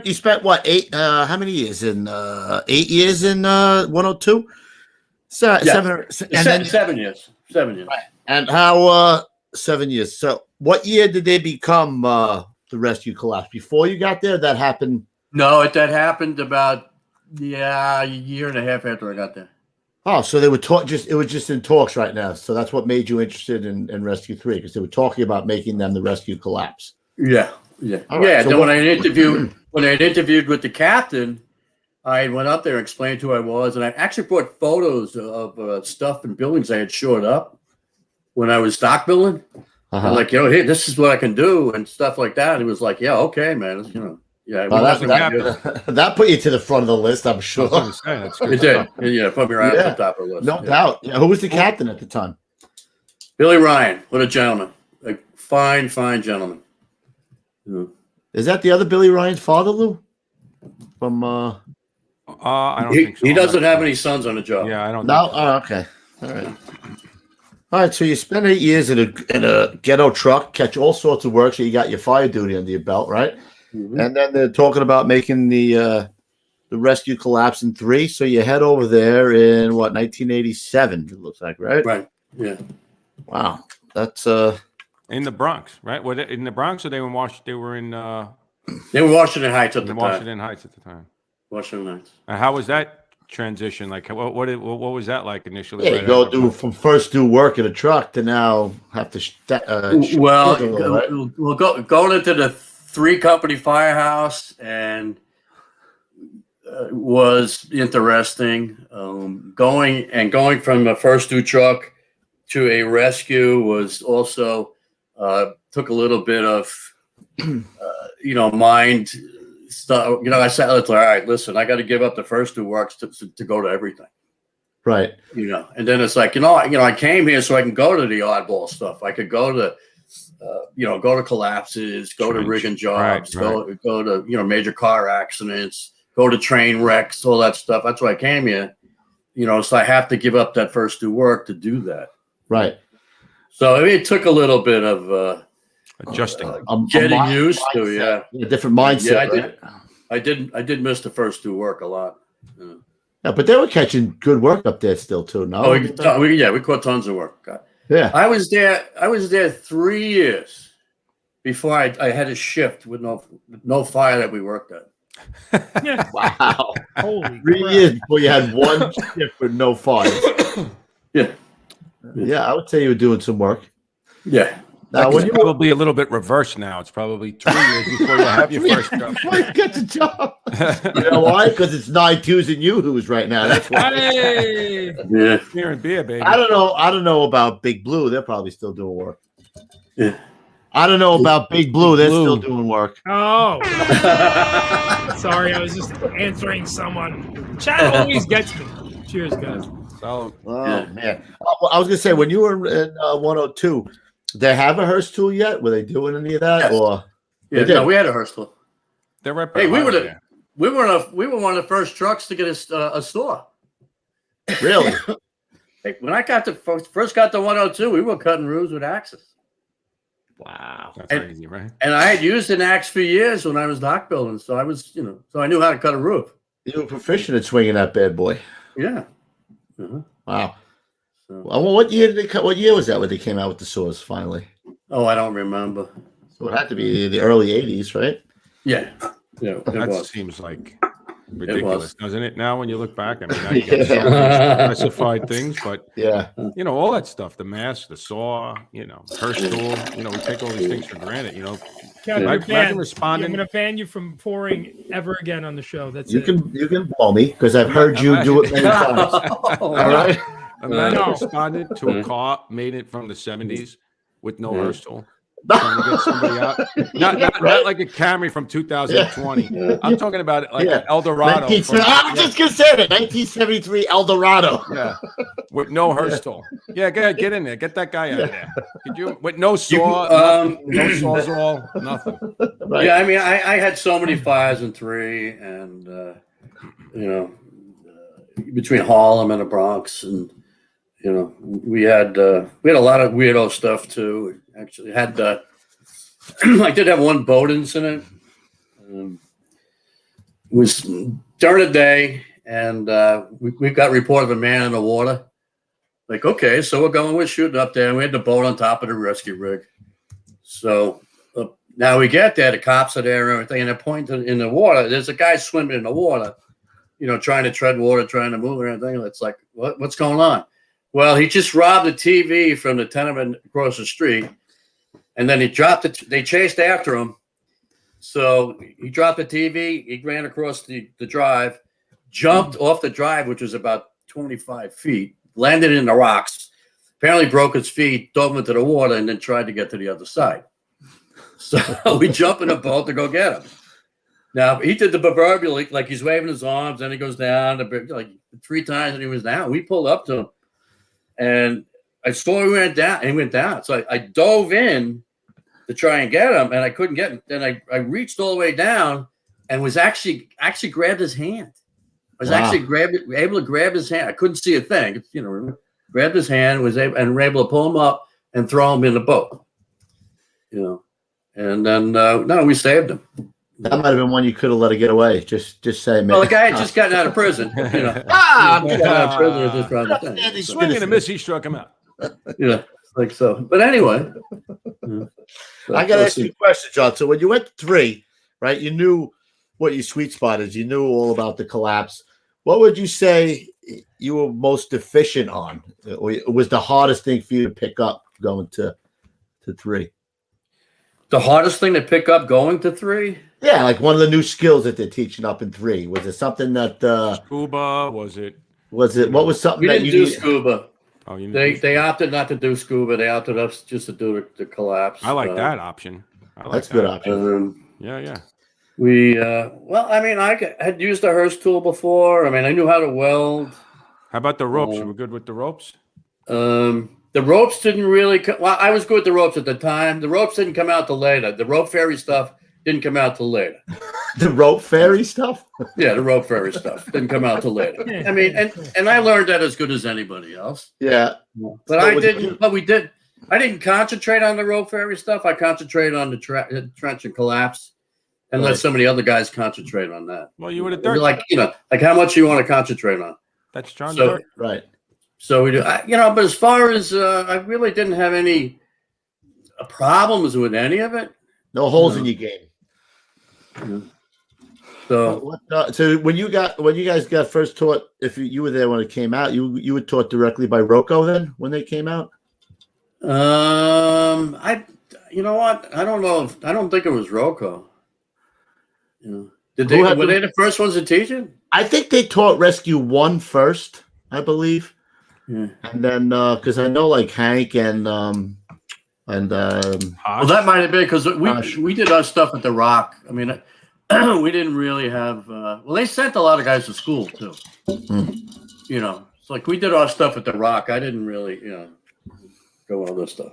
you spent what 8? How many years in 8 years in 102? 7 years. 7 years. Right. And how 7 years? So what year did they become the rescue collapse? Before you got there, that happened? No, that happened about a year and a half after I got there. Oh, so they were it was just in talks right now. So that's what made you interested in Rescue 3, because they were talking about making them the rescue collapse. Yeah. All right, so then when I had interviewed with the captain, I went up there and explained who I was, and I actually brought photos of stuff and buildings I had shored up when I was dock building. I'm like, hey, this is what I can do and stuff like that. And he was like, yeah, okay, man. Yeah. That put you to the front of the list, I'm sure. It did. Yeah, put me right at the top of the list. No doubt. Yeah. Who was the captain at the time? Billy Ryan. What a gentleman. A fine, fine gentleman. Yeah. Is that the other Billy Ryan's father, Lou? From I don't think so. He doesn't have any sons on the job. Yeah, I don't. No. Oh, okay. All right. So you spent 8 years in a ghetto truck, catch all sorts of work. So you got your fire duty under your belt, right? Mm-hmm. And then they're talking about making the the rescue collapsed in 3. So you head over there in what 1987? It looks like, right? Right. Yeah. Wow, that's in the Bronx, right? Were they in the Bronx, or they were in Washington? They were in They were Washington Heights at the time. Washington Heights at the time. Washington Heights. And how was that transition? Like, what was that like initially? yeah. You go from first do work in a truck to now have to. Going into the 3-company firehouse and was interesting. Going from a first do truck to a rescue was also took a little bit of mind stuff. I said, all right, listen, I got to give up the first do works to go to everything. Right. And then it's like, I came here so I can go to the oddball stuff. I could go to go to collapses, go to rigging jobs, right. go to major car accidents, go to train wrecks, all that stuff. That's why I came here. So I have to give up that first do work to do that. Right. So it took a little bit of adjusting, getting used to. Yeah, a different mindset. Yeah, I did miss the first do work a lot. Yeah, but they were catching good work up there still too. No, we caught tons of work. Yeah, I was there 3 years before I had a shift with no fire that we worked at. Yeah. Wow. Holy 3 crap. years before you had one shift with no fire. Yeah. Yeah, I would say you were doing some work. Yeah. Now, it's probably a little bit reversed now. It's probably 2 years before you have your first job. Before you get the job. You know why? Because it's 9 twos and yoo-hoos right now. That's why. Hey. Yeah. Beer and beer, baby. I don't know about Big Blue. They're probably still doing work. Yeah. I don't know about Big Blue. They're still doing work. Oh. Sorry, I was just answering someone. Chat always gets me. Cheers, guys. So, Man. I was going to say, when you were in 102, did they have a Hearst tool yet? Were they doing any of that? Yes. Or No, we had a Hearst tool. they're right. Hey, we were one of the first trucks to get a store. Really? Hey, when I first got to 102, we were cutting roofs with axes. Wow. That's crazy, right? And I had used an axe for years when I was dock building, so I was, so I knew how to cut a roof. You were proficient at swinging that bad boy. Yeah. Wow. So, well, what year was that when they came out with the saws finally? Oh, I don't remember. So it had to be the early 80s, right? Yeah. Yeah. That seems like ridiculous, doesn't it? Now, when you look back, I mean, now you get specified things, but yeah, all that stuff, the mask, the saw, Hearst tool, we take all these things for granted, Kevin, Imagine responding. I'm going to ban you from pouring ever again on the show. That's you can blow me because I've heard you do it many times. All right. Imagine responding to a car made it from the 70s with no Hearst tool. Trying to get somebody out. Not like a Camry from 2020. Yeah. I'm talking about it like an Eldorado. I was just going to say that. 1973 Eldorado. Yeah. With no Hearst tool. Yeah, get in there. Get that guy out of there. Could you, with no saw, no sawzall, nothing. Right. Yeah, I mean, I had so many fires in 3 and, between Harlem and the Bronx and, we had a lot of weirdo stuff too. Actually, had I did have one boat incident. It was during the day, and we got report of a man in the water. Like, okay, so we're shooting up there, and we had the boat on top of the rescue rig. So now we get there, the cops are there and everything, and they're pointing in the water. There's a guy swimming in the water, trying to tread water, trying to move and everything. It's like, what's going on? Well, he just robbed a TV from the tenement across the street, and then he dropped it. They chased after him. So he dropped the TV. He ran across the drive, jumped off the drive, which was about 25 feet, landed in the rocks, apparently broke his feet, dove into the water, and then tried to get to the other side. So we jump in a boat to go get him. Now, he did the proverbial, like he's waving his arms, then he goes down like 3 times, and he was down. We pulled up to him. And I saw he went down. So I dove in to try and get him, and I couldn't get him. Then I reached all the way down and was actually grabbed his hand. I was actually able to grab his hand. I couldn't see a thing. Grabbed his hand, were able to pull him up and throw him in the boat. And then we saved him. That might have been one you could have let it get away. Just say, man. Well, the guy had just gotten out of prison. I'm Just got out of prison with this kind of thing. Swing and a miss, he struck him out. Yeah, like so. But anyway, I got to ask you a question, John. So when you went to 3, right, you knew what your sweet spot is. You knew all about the collapse. What would you say you were most deficient on? Or was the hardest thing for you to pick up going to 3? the hardest thing to pick up going to 3? Yeah, like one of the new skills that they're teaching up in 3. Was it something that Scuba, was it? what was something We that didn't you do needed? scuba. Oh, you They opted not to do scuba. They opted us just to do the collapse. I like that option. I like That's a that. good option. Yeah. We well, I mean, I had used a Hearst tool before. I mean, I knew how to weld. How about the ropes? You were good with the ropes? The ropes didn't really. Well, I was good with the ropes at the time. The ropes didn't come out till later. The rope ferry stuff didn't come out till later. The rope fairy stuff? Yeah, the rope ferry stuff didn't come out till later. I mean, and I learned that as good as anybody else. Yeah. But I didn't. But we did. I didn't concentrate on the rope ferry stuff. I concentrated on the trench and collapse, and let some of the other guys concentrate on that. Well, you would have done Like how much you want to concentrate on. That's John. So, right. So we do. But as far as I really didn't have any problems with any of it. No holes in your game. So, so when you guys got first taught, if you were there when it came out, you were taught directly by Rocco then when they came out. you know what? I don't know. I don't think it was Rocco. Were they the first ones to teach it? I think they taught Rescue 1 first, I believe. Yeah. And then because I know like Hank and well, that might have been because we did our stuff at the Rock. I mean, we didn't really have. Well, they sent a lot of guys to school too. It's like we did our stuff at the Rock. I didn't really, go on this stuff.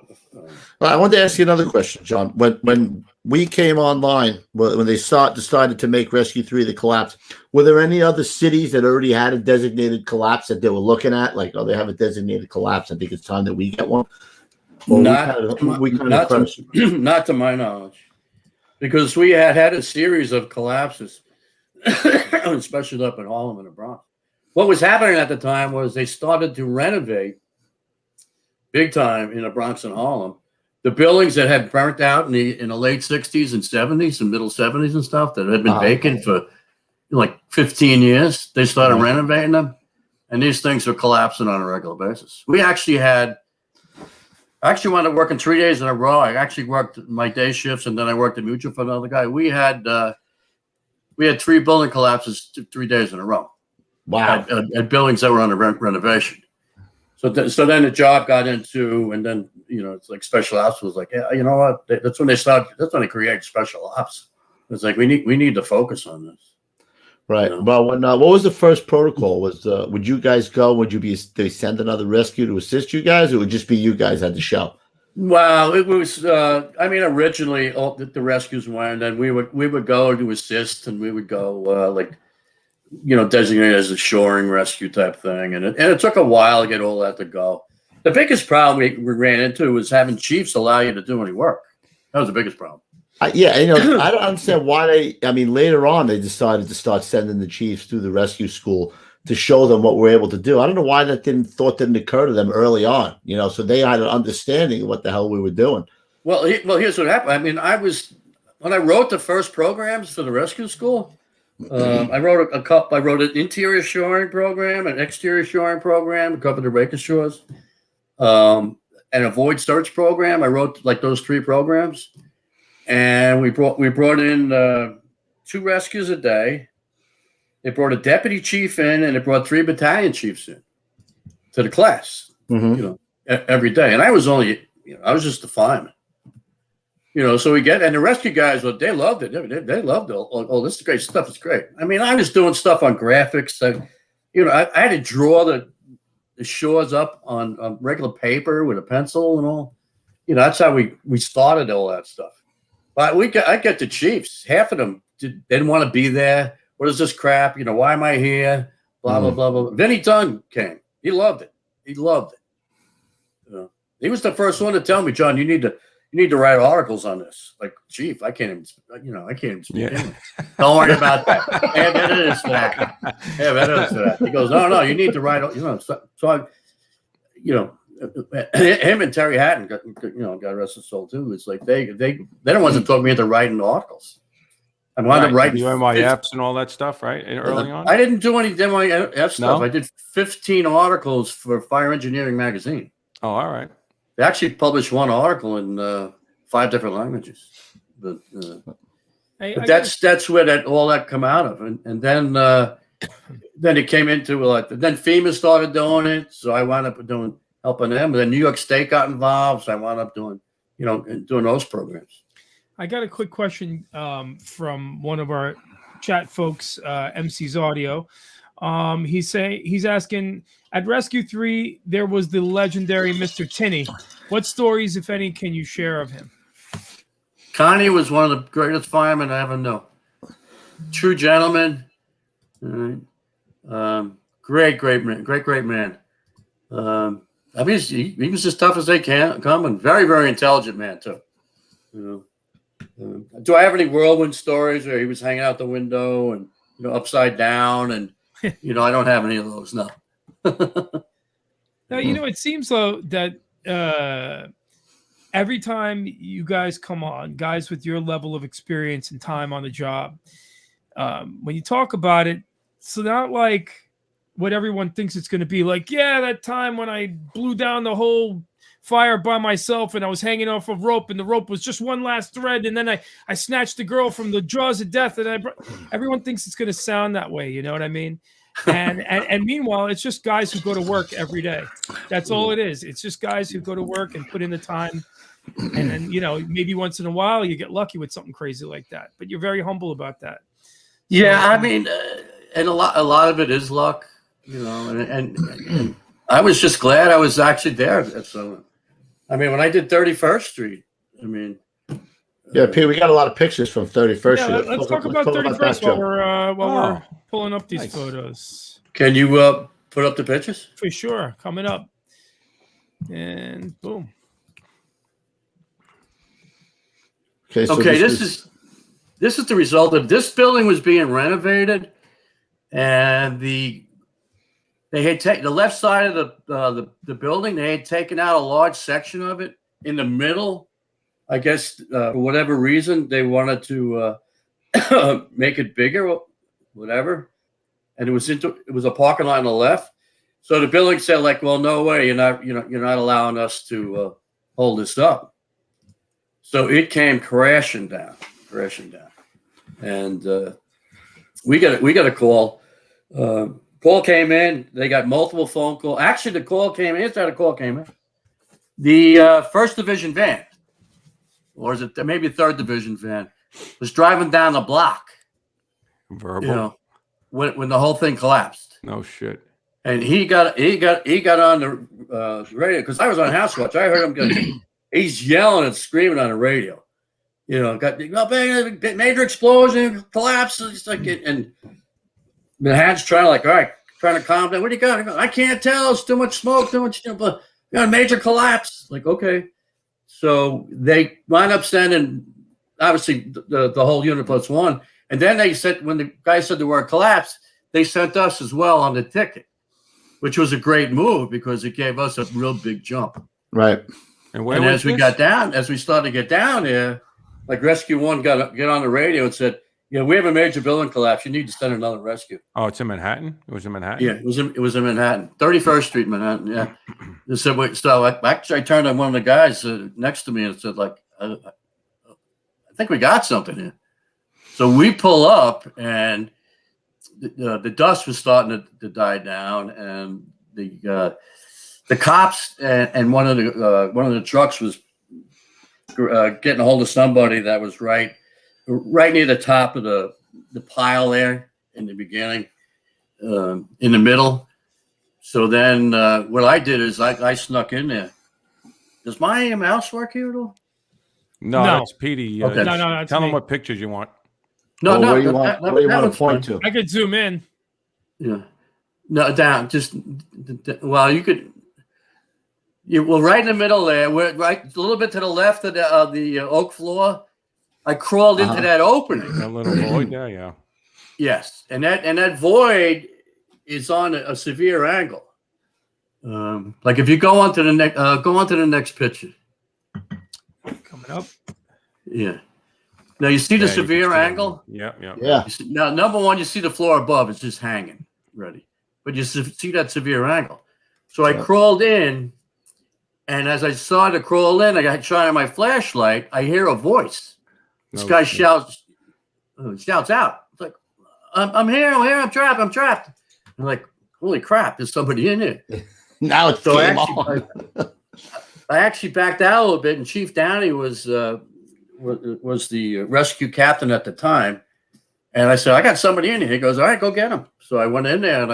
I wanted to ask you another question, John. When we came online, when they decided to make Rescue 3 the collapse, were there any other cities that already had a designated collapse that they were looking at? Like, they have a designated collapse. I think it's time that we get one. Not to my knowledge, because we had a series of collapses, especially up in Harlem and the Bronx. What was happening at the time was they started to renovate big time in the Bronx and Harlem. The buildings that had burnt out in the late 60s and 70s and middle 70s and stuff that had been vacant for like 15 years, they started renovating them, and these things are collapsing on a regular basis. I actually wound up working 3 days in a row. I actually worked my day shifts, and then I worked at Mutual for another guy. We had 3 building collapses 3 days in a row. Wow! At buildings that were under renovation. So then the job got into, and then it's like special ops was like, yeah, you know what? That's when they started. That's when they created special ops. It's like we need to focus on this. Right. Well, when what was the first protocol? Would you guys go? Would they send another rescue to assist you guys, or would it just be you guys at the show? Well, it was. Originally the rescues went, and we would go to assist, and we would go designated as a shoring rescue type thing, and it took a while to get all that to go. The biggest problem we ran into was having chiefs allow you to do any work. That was the biggest problem. I don't understand why later on they decided to start sending the chiefs through the rescue school to show them what we're able to do. I don't know why that didn't occur to them early on, so they had an understanding of what the hell we were doing. Well, here's what happened. When I wrote the first programs for the rescue school, I wrote a couple. I wrote an interior shoring program, an exterior shoring program to cover the breakage shores, and a void search program. I wrote like those 3 programs, and we brought in 2 rescues a day. They brought a deputy chief in, and they brought 3 battalion chiefs in to the class. Every day, and I was only I was just a fireman. So and the rescue guys, they loved it. They loved it. Oh, this is great stuff. It's great. I was doing stuff on graphics. I had to draw the shores up on regular paper with a pencil and all. That's how we started all that stuff. But I get the chiefs. Half of them didn't want to be there. What is this crap? Why am I here? Blah, blah, blah, blah. Vinny Dunn came. He loved it. He loved it. He was the first one to tell me, John, you need to you need to write articles on this. Like, chief, I can't even speak Yeah. English. Don't worry about that. I have editors for that. I have editors for that. He goes, no, you need to write, him and Terry Hatton got rest his soul too. It's like they're the ones that taught me into writing articles. I wound up writing the MYFs and all that stuff, right? Early on, I didn't do any MYF stuff. No? I did 15 articles for Fire Engineering magazine. Oh, all right. They actually published one article in 5 different languages. But that's where all that come out of, and then it came into then FEMA started doing it, so I wound up helping them. And then New York State got involved, so I wound up doing those programs. I got a quick question from one of our chat folks, MC's Audio. He's asking, at Rescue 3, there was the legendary Mr. Tinney. What stories, if any, can you share of him? Connie was one of the greatest firemen I ever knew. True gentleman. Great man. I mean, he was as tough as they can come, and very, very intelligent man too. Do I have any whirlwind stories where he was hanging out the window and upside down, and I don't have any of those. No. Now, it seems though that every time you guys come on, guys with your level of experience and time on the job, when you talk about it, it's not like what everyone thinks it's going to be. Like, yeah, that time when I blew down the whole fire by myself and I was hanging off a rope and the rope was just one last thread, and then I snatched the girl from the jaws of death, and everyone thinks it's going to sound that way. You know what I mean? And meanwhile, it's just guys who go to work every day. That's all it is. It's just guys who go to work and put in the time. And then, maybe once in a while you get lucky with something crazy like that. But you're very humble about that. Yeah, I mean, and a lot of it is luck, and I was just glad I was actually there. So, I mean, when I did 31st Street, I mean. Yeah, Pete, we got a lot of pictures from 31st Street. Let's talk about 31st while we're pulling up these photos. Can you put up the pictures? For sure. Coming up. And boom. Okay, so this is the result of this building was being renovated, and they had taken the left side of the building. They had taken out a large section of it in the middle. I guess for whatever reason they wanted to make it bigger, whatever. And it was a parking lot on the left. So the building said, like, well, no way, you're not allowing us to hold this up. So it came crashing down, and we got a call. Call came in. They got multiple phone calls. Actually, the call came in. Here's how the call came in. The First Division van, or is it maybe Third Division van, was driving down the block. Verbal. When the whole thing collapsed. No shit. And he got on the radio, because I was on house watch. I heard him go. He's yelling and screaming on the radio. Got major explosion, collapse. It's like, and Manhattan's trying to calm down. What do you got? I can't tell. It's too much smoke, too much. But major collapse. Like, okay. So they wind up sending, obviously, the whole unit plus one. And then they said, when the guy said the word collapse, they sent us as well on the ticket, which was a great move because it gave us a real big jump. Right. And as we started to get down there, like Rescue 1 get on the radio and said, "Yeah, we have a major building collapse. You need to send another rescue." Oh, it's in Manhattan? It was in Manhattan? Yeah, it was in Manhattan. 31st Street, Manhattan, yeah. They said, wait, so I turned on one of the guys next to me and said, like, I think we got something here. So we pull up, and the dust was starting to die down, and the cops and one of the trucks was getting a hold of somebody that was right near the top of the pile there in the beginning, in the middle. So then what I did is I snuck in there. Does my mouse work here at all? No, that's Petey. Okay. No, tell them what pictures you want. Where you want to point to? I could zoom in. Yeah. No, down. Just, well, you could Well, right in the middle there, we're right a little bit to the left of the oak floor. I crawled into that opening. A little void there, yeah. Yes, and that void is on a severe angle. Like if you go on to the next picture. Coming up. Yeah. Now you see the severe angle. Yeah. Now, number one, you see the floor above; it's just hanging, ready. But you see that severe angle. So I crawled in, and as I started to crawl in, I got shining my flashlight. I hear a voice. This guy shouts out. It's like, I'm here, I'm trapped. I'm like, holy crap, there's somebody in here. Now it's so I actually backed out a little bit, and Chief Downey was the rescue captain at the time. And I said, I got somebody in here. He goes, all right, go get him. So I went in there and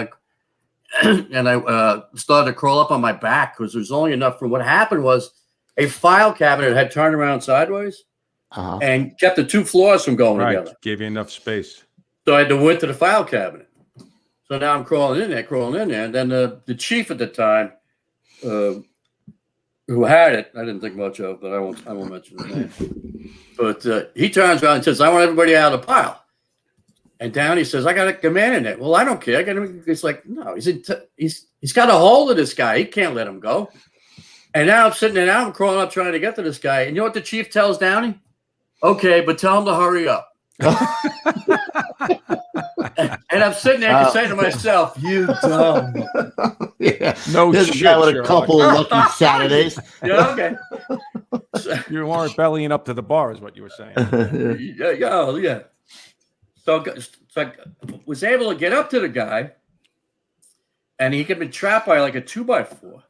I started to crawl up on my back because there's only enough room. What happened was a file cabinet had turned around sideways and kept the two floors from going together. Gave you enough space. So I had to went to the file cabinet. So now I'm crawling in there. And then the chief at the time, who had it, I didn't think much of, but I won't mention his name. But he turns around and says, I want everybody out of the pile. And Downey says, I got a man in there. Well, I don't care. It's like, no, he's got a hold of this guy. He can't let him go. And now I'm sitting there, now I'm crawling up trying to get to this guy. And you know what the chief tells Downey? Okay, but tell him to hurry up. And I'm sitting there saying to myself, you dumb. Yeah. No This shit, guy with a couple of lucky Saturdays. Yeah, okay. You weren't bellying up to the bar is what you were saying. Yeah. So I was able to get up to the guy, and he had been trapped by like a 2x4.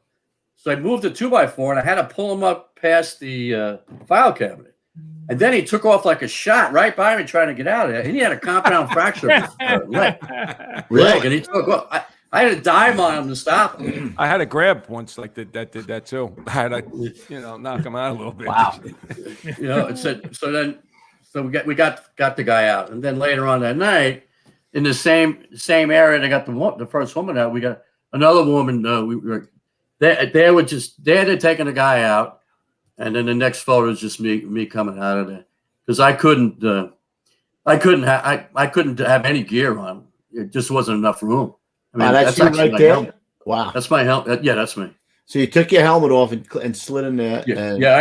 So I moved the 2x4, and I had to pull him up past the file cabinet. And then he took off like a shot right by me trying to get out of there. And he had a compound fracture of his leg. Really? And he took off. I had a dime on him to stop him. I had a grab once like that did that too. I had to, knock him out a little bit. Wow. So we got the guy out. And then later on that night, in the same area they got the first woman out, we got another woman. They had taken the guy out. And then the next photo is just me coming out of there because I couldn't have any gear on. It just wasn't enough room. I mean, that's you right there. Helmet. Wow, that's my helmet. Yeah, that's me. So you took your helmet off and slid in there. Yeah.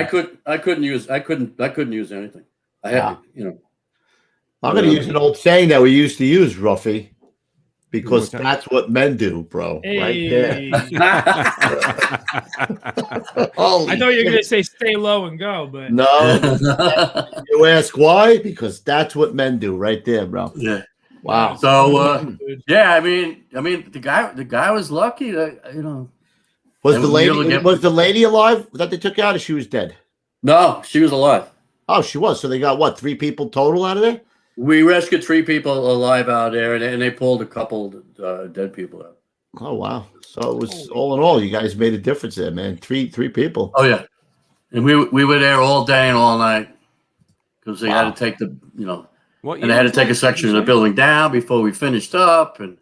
I couldn't use anything. I had to, I'm going to use an old saying that we used to use, Ruffy. Because that's what men do, bro. Hey. Right there. I thought you were going to say stay low and go, but no. You ask why? Because that's what men do, right there, bro. Yeah. Wow. So I mean, the guy was lucky that Was the lady alive that they took out, or she was dead? No, she was alive. Oh, she was. So they got what? 3 people total out of there? We rescued 3 people alive out there, and they pulled a couple dead people out. Oh, wow. So it was all in all, you guys made a difference there, man. Three people. Oh, yeah. And we were there all day and all night because they had to take and they had to take a section of the building down before we finished up. And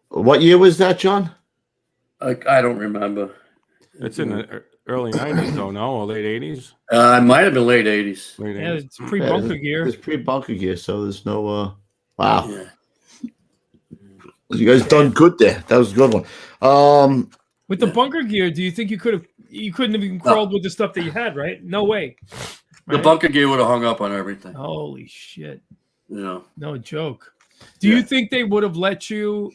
What year was that, John? I don't remember. It's in the early 90s, though, no? Or late 80s? It might have been late 80s. Yeah, it's pre-bunker gear. It's pre-bunker gear, so there's no... wow. Yeah. You guys done good there. That was a good one. With the bunker gear, do you think you couldn't have even crawled with the stuff that you had, right? No way. The bunker gear would have hung up on everything. Holy shit. Yeah. No joke. Do you think they would have let you,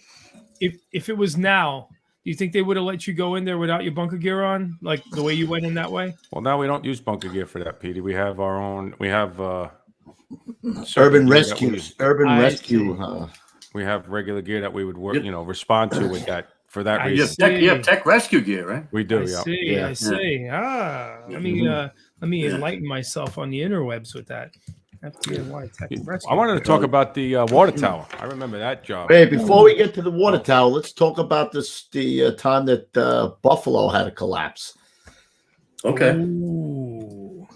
if it was now, do you think they would have let you go in there without your bunker gear on, like the way you went in that way? Well, now we don't use bunker gear for that, Petey. We have our own. We have urban rescues. Urban rescue. We have regular gear that we would work, respond to with that for that reason. You have tech rescue gear, right? We do. I see. Let me enlighten myself on the interwebs with that. FDNY tech rescue. I wanted to talk about the water tower. I remember that job. Hey, before we get to the water tower, let's talk about the time that Buffalo had a collapse. Okay.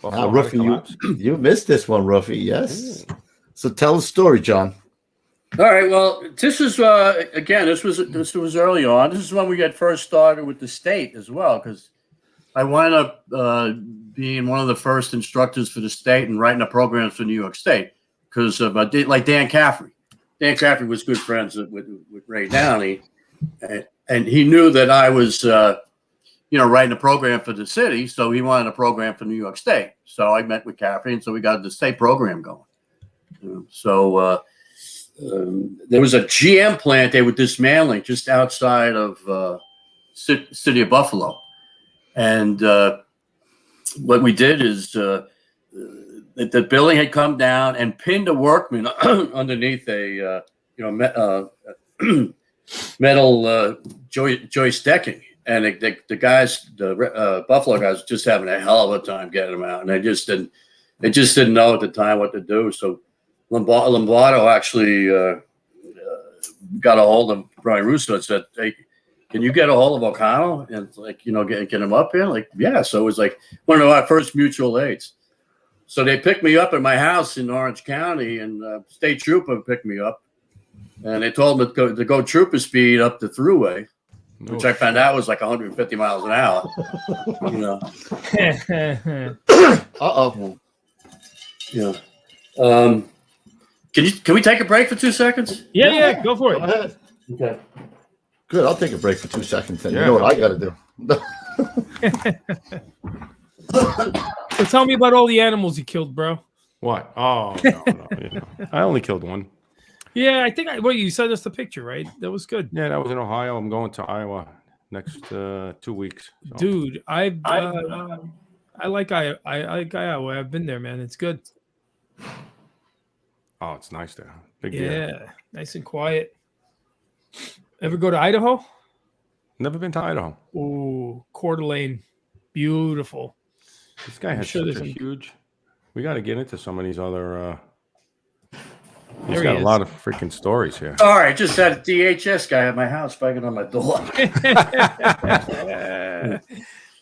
Ruffy, you missed this one, Ruffy. Yes. Ooh. So tell the story, John. All right. Well, this is again. This was early on. This is when we got first started with the state as well, because I wound up being one of the first instructors for the state and writing the programs for New York State because of like Dan Caffrey. Dan Caffrey was good friends with Ray Downey, and he knew that I was writing a program for the city, so he wanted a program for New York State. So I met with Caffrey, and so we got the state program going. There was a GM plant they were dismantling just outside of city of Buffalo, and what we did is the building had come down and pinned a workman underneath a metal joist decking, and the guys, the Buffalo guys, were just having a hell of a time getting them out, and they just didn't know at the time what to do. So Lombardo actually got a hold of Brian Russo and said, "Hey, can you get a hold of O'Connell and get him up here?" Like, yeah. So it was like one of our first mutual aids. So they picked me up at my house in Orange County, and state trooper picked me up, and they told me to go trooper speed up the thruway, which I found out was like 150 miles an hour. Uh-oh. Yeah. Can we take a break for 2 seconds? Yeah, go for it. Go ahead. Okay. Good. I'll take a break for 2 seconds. Then Yeah. you know what I got to do. So tell me about all the animals you killed, bro. What? Oh, no. I only killed one. Yeah, I think you sent us the picture, right? That was good. Yeah, that was in Ohio. I'm going to Iowa next 2 weeks. So. Dude, I like Iowa. I've been there, man. It's good. Oh, it's nice there. Big Yeah, deal. nice and quiet. Ever go to Idaho? Never been to Idaho. Ooh, Coeur d'Alene. Beautiful. This guy has sure such there's a some- huge. We got to get into some of these other. He's There got he a is. lot of freaking stories here. All right, just had a DHS guy at my house banging on my door.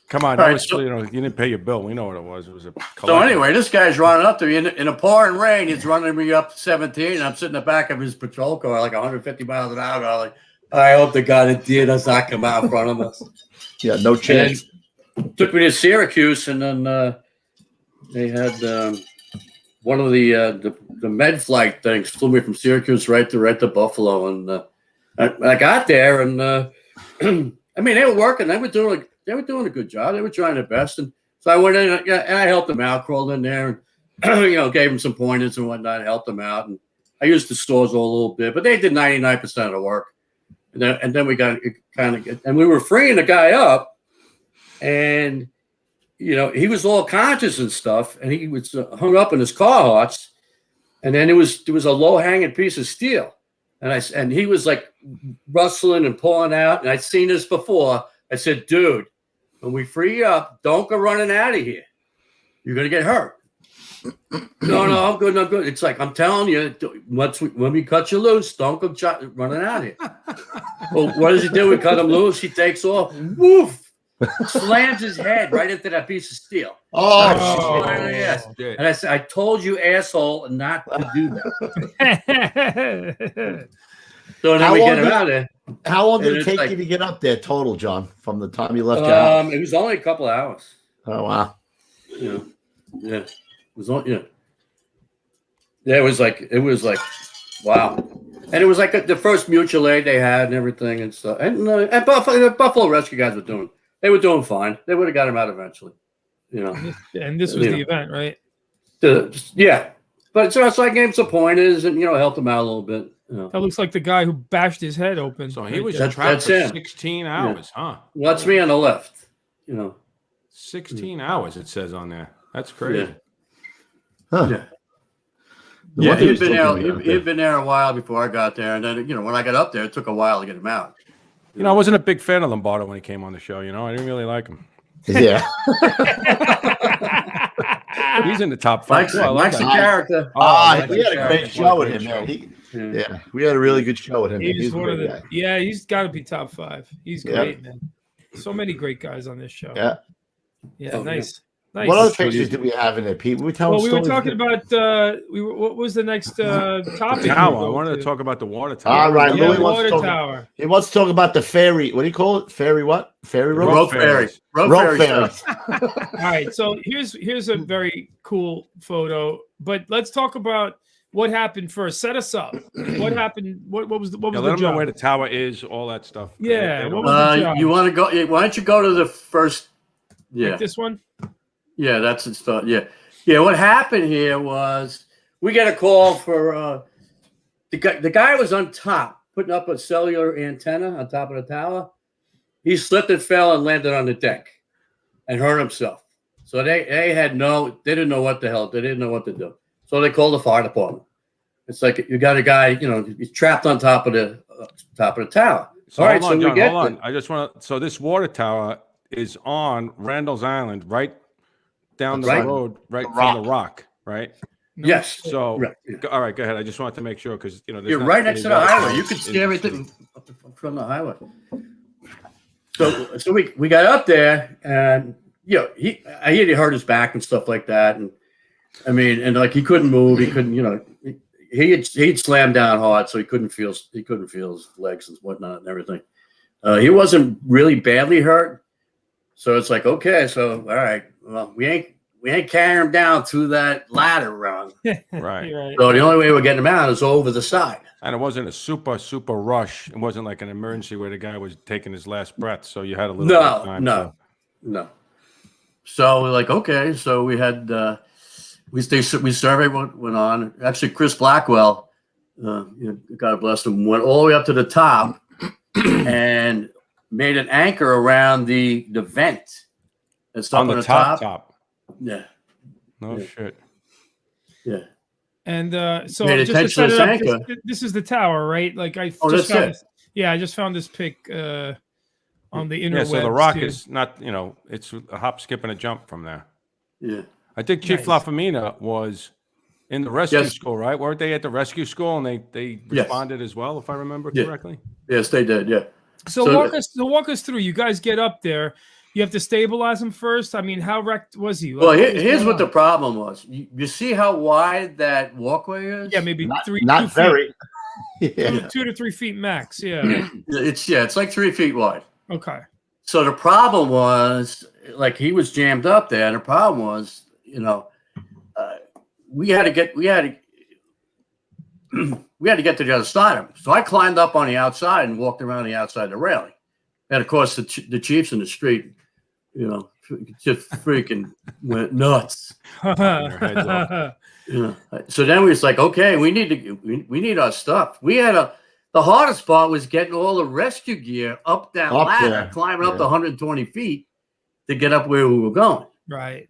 Come on, All that right, was, so- you didn't pay your bill. We know what it was. It was a. So collector. anyway, this guy's running up to me in a pouring rain. He's running me up 17. And I'm sitting in the back of his patrol car, like 150 miles an hour. I'm like, I hope the guy that deer does not come out in front of us. Yeah, no chance. Took me to Syracuse, and then they had one of the med flight things flew me from Syracuse right to Buffalo, and I got there, and I mean they were working, they were doing a good job, they were trying their best, and so I went in and I helped them out, crawled in there, and gave them some pointers and whatnot, helped them out, and I used the stores a little bit, but they did 99% of the work, and then we got and we were freeing the guy up. And, he was all conscious and stuff, and he was hung up in his car hearts. And then there was a low hanging piece of steel. And he was like rustling and pulling out. And I'd seen this before. I said, dude, when we free you up, don't go running out of here. You're going to get hurt. No, I'm good. It's like, I'm telling you, when we cut you loose, don't go running out of here. Well, what does he do? We cut him loose. He takes off. Woof. Slams his head right into that piece of steel. Oh, Yes. Shit. And I said, I told you, asshole, not to do that. So then How we long get him did- out of there. how long did And it it's take like- you to get up there total, John, from the time you left your house? It was only a couple of hours. Oh, wow. Yeah. It was only, Yeah, it was like wow. And it was like the first mutual aid they had and everything and stuff. And the Buffalo Rescue guys were doing fine. They would have got him out eventually. And this was the event, right? Yeah. But so I gave him some pointers and helped him out a little bit. That looks like the guy who bashed his head open. So he was That's- trapped that's for him. 16 hours, huh? Well, that's me on the left. 16 hours, it says on there. That's crazy. Huh. Yeah. No Yeah, wonder he'd he's been still there. doing it. He'd been there a while before I got there, and then when I got up there, it took a while to get him out. I wasn't a big fan of Lombardo when he came on the show. I didn't really like him. Yeah. He's in the top five. Mike's, too. I love Mike's a that. character. We had a great Mike's show with great him, show. man. Yeah. Yeah, we had a really good show with him. He's He's a one of great the guy. he's got to be top 5. He's Yeah. great, man. So many great guys on this show. Yeah. Yeah, Oh, nice. Nice. What other pictures did we have in there, Pete? We Well, we were talking about what was the next topic? Tower. I wanted to talk about the water tower. All right, Yeah, Louis water wants to tower. He wants to talk about the ferry. What do you call it? Ferry what? Ferry road? Rope ferry. Rope ferry. All right, so here's a very cool photo, but let's talk about what happened first. Set us up. What happened? What was the Let the them know job? where the tower is, all that stuff. Yeah, what was the job? You want to go? Why don't you go to the first? Yeah, Like this one. yeah, that's its thought. Yeah, yeah. What happened here was we got a call for the guy was on top putting up a cellular antenna on top of the tower. He slipped and fell and landed on the deck and hurt himself. So they didn't know what the hell, they didn't know what to do. So they called the fire department. It's like you got a guy, he's trapped on top of the tower. So All right, hold on, so John, we get hold on. I just want to. So this water tower is on Randall's Island, right down the Right. road, right from the rock, right? Yes. So, Right, yeah. all right, go ahead. I just wanted to make sure because You're right next to the highway. You can see everything from the highway. So we got up there, and I hear he hurt his back and stuff like that, and I mean, and like he couldn't move, he couldn't, he'd slammed down hard, so he couldn't feel his legs and whatnot and everything. He wasn't really badly hurt, so it's like, okay, so all right, well, we ain't carrying him down through that ladder run. Right. So the only way we're getting him out is over the side. And it wasn't a super rush. It wasn't like an emergency where the guy was taking his last breath. So you had a little bit of time. No. So we're like, okay. So we had we surveyed what went on. Actually, Chris Blackwell, God bless him, went all the way up to the top and made an anchor around the vent that's up on the top. Yeah. No shit. Yeah. And so Made just to attention set to it up, Sanka. this is the tower, right? Like I Oh, just that's found it. this, I just found this pic on the interwebs. Yeah, so the rock too. is not, it's a hop, skip, and a jump from there. Yeah. I think Chief Nice. LaFamina was in the rescue Yes. school, right? Weren't they at the rescue school and they Yes. responded as well, if I remember Yeah. correctly? Yes, they did. Yeah. So, So walk us through. You guys get up there. You have to stabilize him first. I mean, how wrecked was he? Well, Like, what was here's going what the on? problem was. You see how wide that walkway is? Yeah, maybe Not 2 very. feet, Yeah. 2 to 3 feet max. Yeah. It's like 3 feet wide. Okay. So the problem was, like, he was jammed up there, and the problem was, we had to get to the other side of him. So I climbed up on the outside and walked around the outside of the railing, and of course the chiefs in the street, just freaking went nuts. Their heads off. So then we was like, okay, we need our stuff. We had the hardest part was getting all the rescue gear up that Up ladder, there. climbing up the 120 feet to get up where we were going. Right.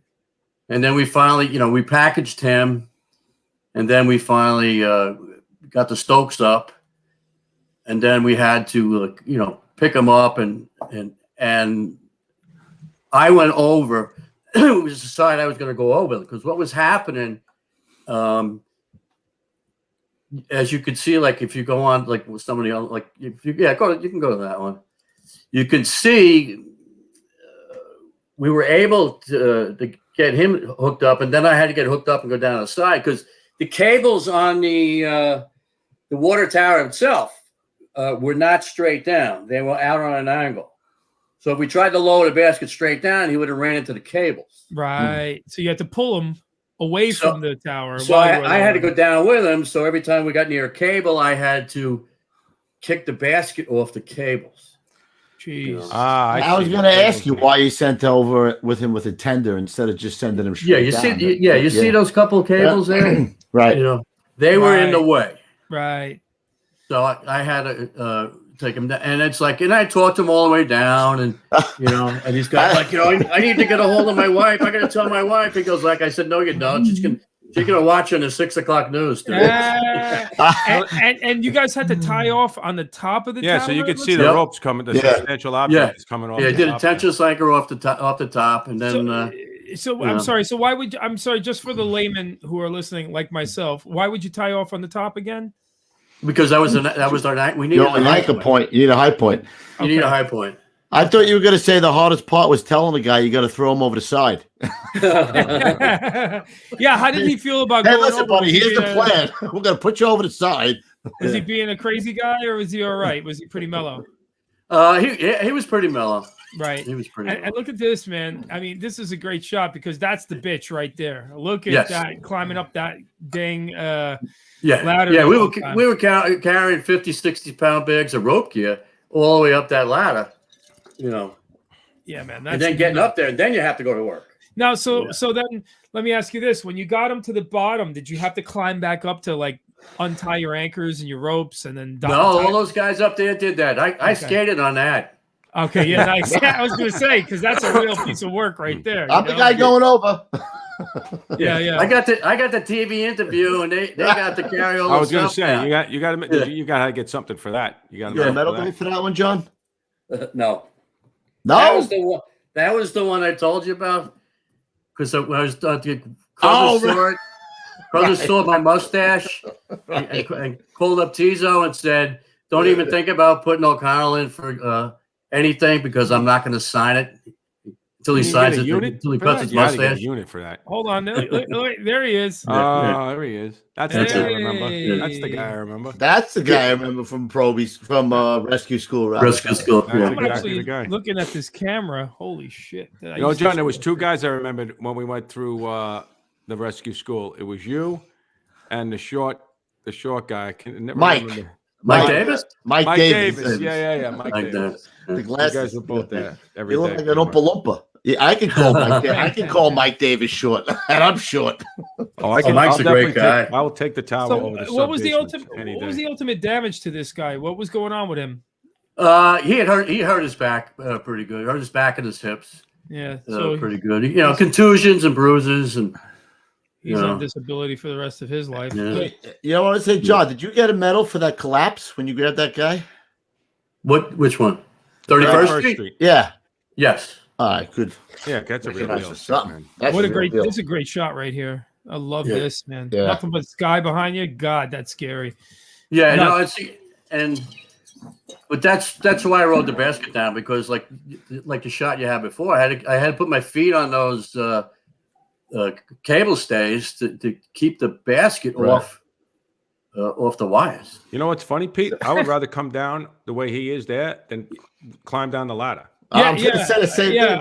And then we finally, we packaged him, and then we finally got the Stokes up, and then we had to, pick him up, and I went over. It was the side I was going to go over because what was happening, as you could see, like if you go on, like with somebody else, like you can go to that one. You can see we were able to get him hooked up, and then I had to get hooked up and go down the side because the cables on the water tower itself were not straight down. They were out on an angle. So if we tried to lower the basket straight down, he would have ran into the cables. Right. So you had to pull him away from the tower. So I had to go down with him. So every time we got near a cable, I had to kick the basket off the cables. Jeez. I was going to ask you why you sent over with him with a tender instead of just sending him straight You down. see, you see those couple of cables there? Right. They were in the way. Right. So I had to take him down, and it's like, and I talked him all the way down, and and he's got like, I need to get a hold of my wife. I got to tell my wife. He goes like, I said, no, you don't. She's gonna watch on the 6 o'clock news. Dude. And you guys had to tie off on the top of the tower? So you could see the ropes coming. The substantial object is coming off. Yeah, I did a tension anchor off the top, and then. So I'm sorry. So why would I'm sorry? Just for the laymen who are listening, like myself, why would you tie off on the top again? Because that was our night. We need an anchor point. You need a high point. You need a high point. I thought you were going to say the hardest part was telling the guy you got to throw him over the side. Yeah, how did he feel about Hey, going listen, over? buddy, here's the plan. We're going to put you over the side. Was he being a crazy guy or was he all right? Was he pretty mellow? He was pretty mellow. Right. He was pretty mellow. And look at this, man. I mean, this is a great shot because that's the bitch right there. Look at that climbing up that dang ladder. Yeah, we were carrying 50, 60-pound bags of rope gear all the way up that ladder. You know. Yeah, man. And then getting up there, and then you have to go to work. Now, so then let me ask you this: when you got him to the bottom, did you have to climb back up to like untie your anchors and your ropes and then? No, all those guys up there did that. I skated on that. Okay, yeah, nice. Yeah, I was going to say because that's a real piece of work right there. I'm the guy going over. Yeah. I got the TV interview, and they got to carry all. I was going to say you got to get something for that. You got a medal for that one, John? No. That was the one I told you about. Because I was Crozer saw my mustache and called up Tizo and said, "Don't even think about putting O'Connell in for anything because I'm not going to sign it until he signs it. Until he cuts his mustache." A unit for that. Hold on, there he is. There he is. That's the guy I remember. That's the guy I remember. That's the guy I remember from Rescue School. Right? Rescue School. I'm actually looking at this camera. Holy shit! John, there was two guys I remembered when we went through the Rescue School. It was you and the short guy. I can never remember. Mike Davis? Mike Davis. Yeah. Mike Davis. The glasses. You guys were both there every you day. look like an Oompa Loompa. Yeah, I can call Mike Davis short, and I'm short. Mike's a great guy. I will take the towel over the what was the ultimate damage to this guy? What was going on with him? He hurt his back pretty good. He hurt his back and his hips. Yeah, pretty good. You know, contusions and bruises, and he's on disability for the rest of his life. Yeah. You know what I say, John? Did you get a medal for that collapse when you grabbed that guy? Which one? 31st Street? Yeah. Yes. All right, good. Yeah, that's a real deal. This is a great shot right here. I love this, man. Yeah. Nothing but sky behind you. God, that's scary. Yeah, but that's why I rode the basket down, because like the shot you had before, I had to put my feet on those cable stays to keep the basket off the wires. You know what's funny, Pete? I would rather come down the way he is there than climb down the ladder. I'm going to say the same thing.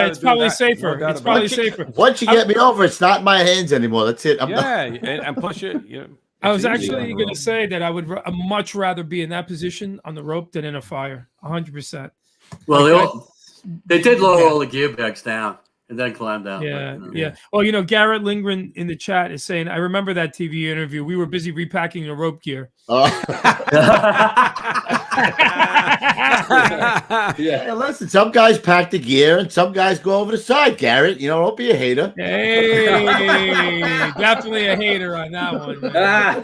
It's probably safer. It's probably safer. Once you get me over, it's not in my hands anymore. That's it. And plus I was actually going to say that I would much rather be in that position on the rope than in a fire. 100%. Well, they did lower all the gear bags down and then climb down. Yeah. Well, Garrett Lindgren in the chat is saying, I remember that TV interview. We were busy repacking the rope gear. Yeah, listen, some guys pack the gear and some guys go over the side, Garrett. Don't be a hater. Hey, definitely a hater on that one, man.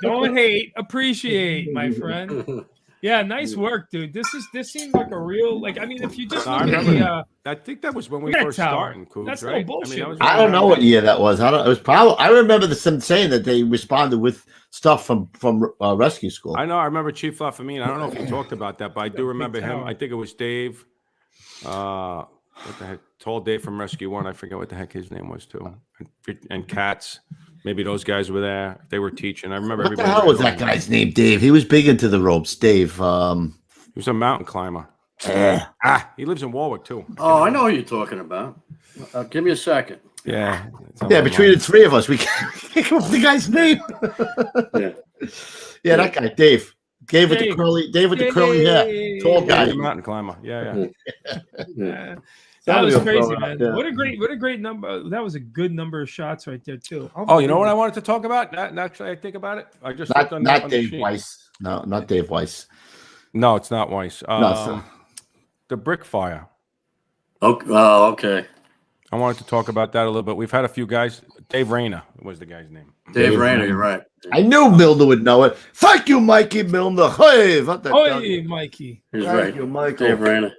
Don't hate, appreciate, my friend. Yeah, nice work, dude. This seems like a real, if you just look at I think that was when we first started, Cougs, that's right? no bullshit. I don't know what year that was. It was probably. I remember some saying that they responded with stuff from Rescue School. I know. I remember Chief Lafamine. I don't know if you talked about that, but I do remember him. I think it was Dave. What the heck? Tall Dave from Rescue One. I forget what the heck his name was too. And Katz. Maybe those guys were there. They were teaching. I remember everybody. What the hell was that guy's name? Dave. He was big into the ropes. Dave. He was a mountain climber. He lives in Warwick too. Oh, I know who you're talking about. Give me a second. Yeah. Between the three of us, we can't come up with the guy's name. Yeah, that guy, Dave. Dave with the curly hair. Tall guy. He's a mountain climber. Yeah. That was crazy, man. What a great number. That was a good number of shots right there, too. Oh, you know what I wanted to talk about? Actually, I think about it. I just not Dave Weiss. No, not Dave Weiss. No, it's not Weiss. The brick fire. Oh, okay. I wanted to talk about that a little bit. We've had a few guys. Dave Rayner was the guy's name. Dave Rayner, you're right. I knew Milner would know it. Thank you, Mikey Milner. Hey, Mikey. He's right. You, Michael. Dave Rayner.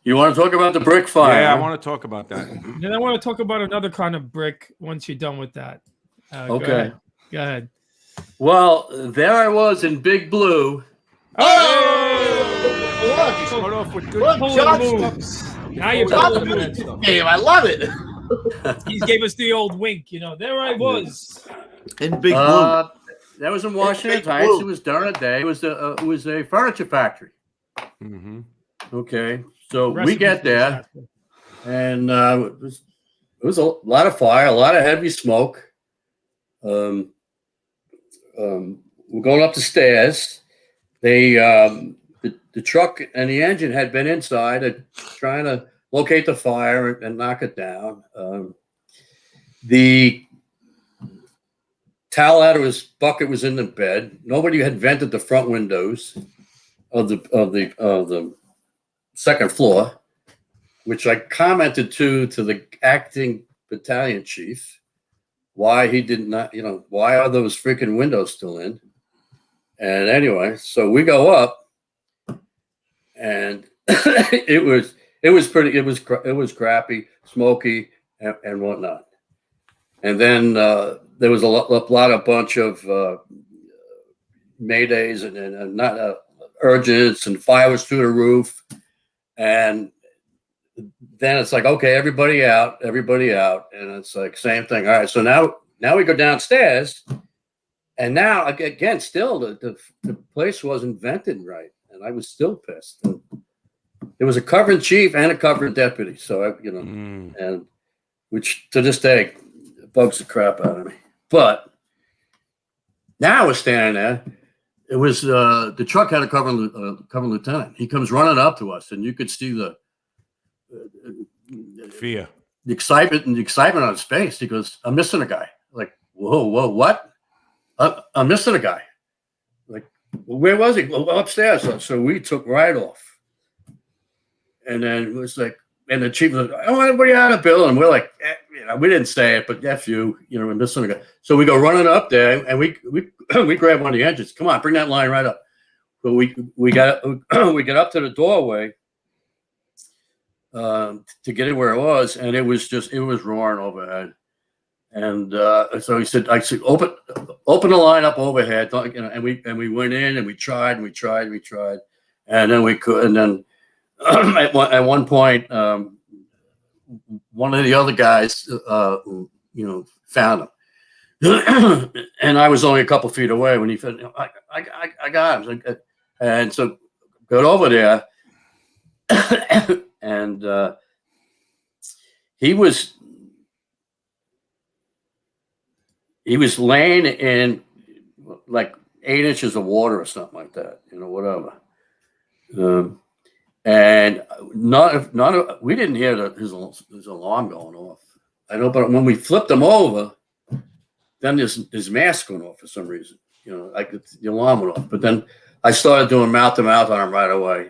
You want to talk about the brick fire? Yeah, I want to talk about that. Then I want to talk about another kind of brick once you're done with that. Okay. Go ahead. Well, there I was in Big Blue. Oh! Look, Start off with good. look, Pulling John, moves. Now you're John pulling the moves. game. I love it. He gave us the old wink. There I was. In Big Blue. That was in Washington Big Heights. Blue. It was during the day. It was a furniture factory. Mm-hmm. Okay, so we Recipe get for there, disaster. and it was a lot of fire, a lot of heavy smoke. We're going up the stairs. They the truck and the engine had been inside, trying to locate the fire and knock it down. The towel out of his bucket was in the bed. Nobody had vented the front windows of the second floor, which I commented to the acting battalion chief why he did not, why are those freaking windows still in? And anyway, so we go up, and it was crappy, smoky, and whatnot. And then there was a bunch of maydays and not urgents, and fire was through the roof. And then it's like, okay, everybody out. And it's like, same thing. All right. So now we go downstairs, and now again, still the place wasn't vented right. And I was still pissed. And there was a covering chief and a covering deputy. So, and which to this day bugs the crap out of me. But now we're standing there. It was the truck had a covering lieutenant. He comes running up to us, and you could see the Fear. the excitement on his face. He goes, "I'm missing a guy." Like, whoa, what? I'm missing a guy. Like, well, where was he? Well, upstairs. So we took right off. And then it was like, and the chief was like, "I want everybody out of Bill." And we're like, we didn't say it, but F you, we're missing a guy. So we go running up there, and we grab one of the engines. Come on, bring that line right up. But we get up to the doorway to get it where it was, and it was roaring overhead. And so I said, open the line up overhead, and we went in, and we tried, and then we could, and then at one point, one of the other guys, found him, and I was only a couple feet away when he said, I got him, and so got over there, and he was laying in like 8 inches of water or something like that, whatever. And we didn't hear his alarm going off. I know, but when we flipped him over, then his mask went off for some reason. The alarm went off. But then I started doing mouth to mouth on him right away.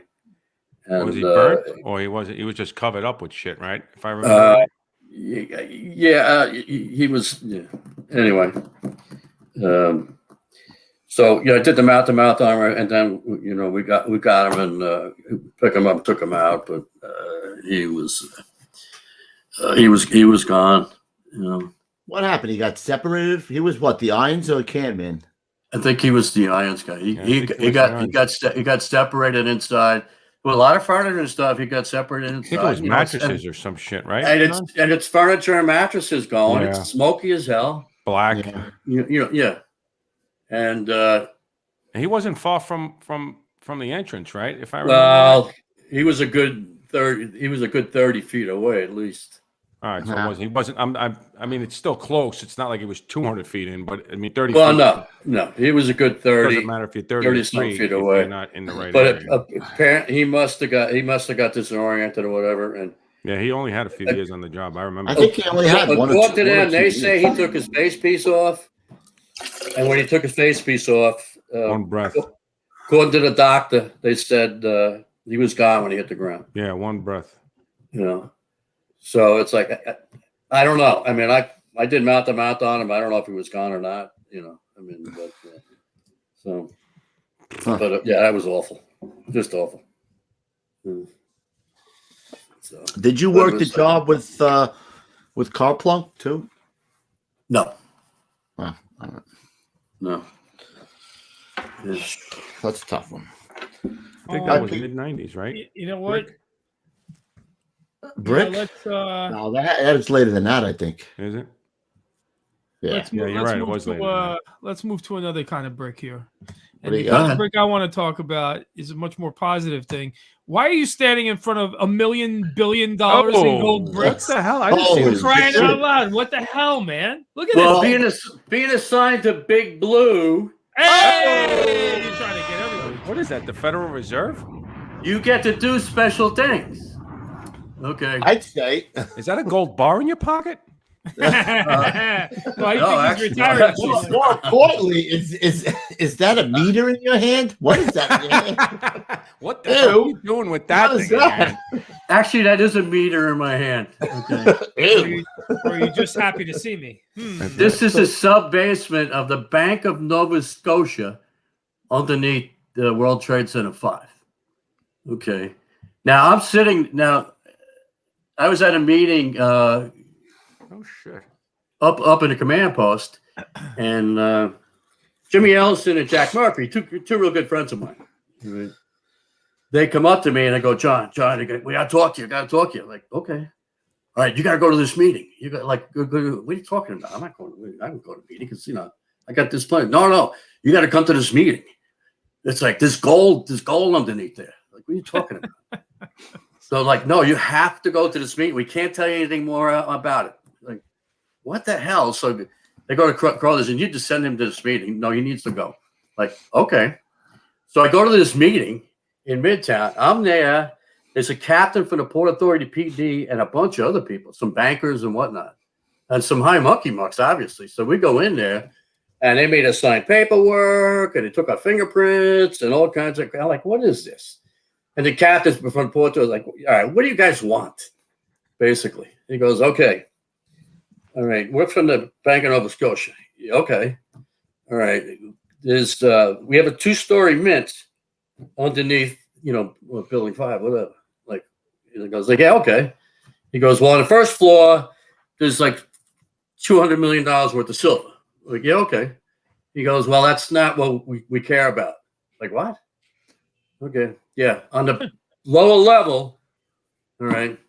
And, was he burnt, or he wasn't? He was just covered up with shit, right? If I remember. Right. He was. Yeah. Anyway, so I did the mouth to mouth on him, and then we got him and picked him up, took him out, but he was gone. What happened? He got separated. He was what, the Irons or the Can Man? I think he was the Irons guy. He got separated inside. With a lot of furniture and stuff, he got separated inside. I think it was mattresses or some shit, right? And it's furniture and mattresses going. Yeah. It's smoky as hell. Black. Yeah. And he wasn't far from the entrance, right? If I remember. Well, he was a good 30. He was a good 30 feet away at least. All right, so he wasn't. I mean, it's still close. It's not like it was 200 feet in, but I mean, 30. Well, feet. No, he was a good 30. Doesn't matter if you're 30 feet away. You're not in the right but area. Apparently, he must have got disoriented or whatever. And yeah, he only had a few years on the job. I remember. I think he only had one. According to them, they say he took his face piece off, and when he took his face piece off, one breath. According to the doctor, they said he was gone when he hit the ground. Yeah, one breath. So it's like, I don't know. I mean, I did mouth to mouth on him. I don't know if he was gone or not. But yeah, that was awful, just awful. So, did you work the job with Carplunk too? No. Well, all right. No. That's a tough one. I think that was mid 90s, right? You know what? Brick? Yeah, let's No, that is later than that, I think. Is it? Yeah. let's Yeah, move, you're let's right, it move was to, later than that. let's move to another kind of brick here. What And do the you kind got? of brick I want to talk about is a much more positive thing. Why are you standing in front of $1 billion in gold bricks? What the hell? I didn't see Holy this. Crying shit. out loud! What the hell, man? Look at Well, this. being assigned to Big Blue, Hey, you're trying to get everybody. What is that? The Federal Reserve? you get to do special things. Okay. I'd say. Is that a gold bar in your pocket? Well, I no, think he's actually- retired. actually- More importantly, is that a meter in your hand? What is that in your hand? What the hell are Ew. you doing with that What is thing? in your that? hand? Actually, that is a meter in my hand. Okay. Ew. Or are you just happy to see me? This is a sub basement of the Bank of Nova Scotia underneath the World Trade Center 5. Okay. Now I was at a meeting Oh shit! up in the command post, and Jimmy Ellison and Jack Murphy, two real good friends of mine. Right? They come up to me and they go, John, they go, we gotta talk to you. Gotta talk to you. I'm like, okay, all right, you gotta go to this meeting. You got what are you talking about? I'm not going. I don't go to a meeting because I got this plan. No, you got to come to this meeting. It's like this gold underneath there. Like, what are you talking about? So like, no, you have to go to this meeting. We can't tell you anything more about it. Like, what the hell? So they go to Carlos and you just send him to this meeting. No, he needs to go. Like, okay. So I go to this meeting in Midtown. I'm there. There's a captain for the Port Authority PD and a bunch of other people, some bankers and whatnot, and some high monkey mucks, obviously. So we go in there and they made us sign paperwork and they took our fingerprints and all kinds of, I'm like, what is this? And the captain from Porto was like, all right, what do you guys want? Basically. He goes, okay. All right. We're from the Bank of Nova Scotia. Okay. All right. There's we have a 2-story mint underneath, building 5, whatever. Like, he goes, like, yeah, okay. He goes, well, on the first floor, there's like $200 million worth of silver. Like, yeah, okay. He goes, well, that's not what we care about. Like, what? Okay. Yeah. On the lower level, all right,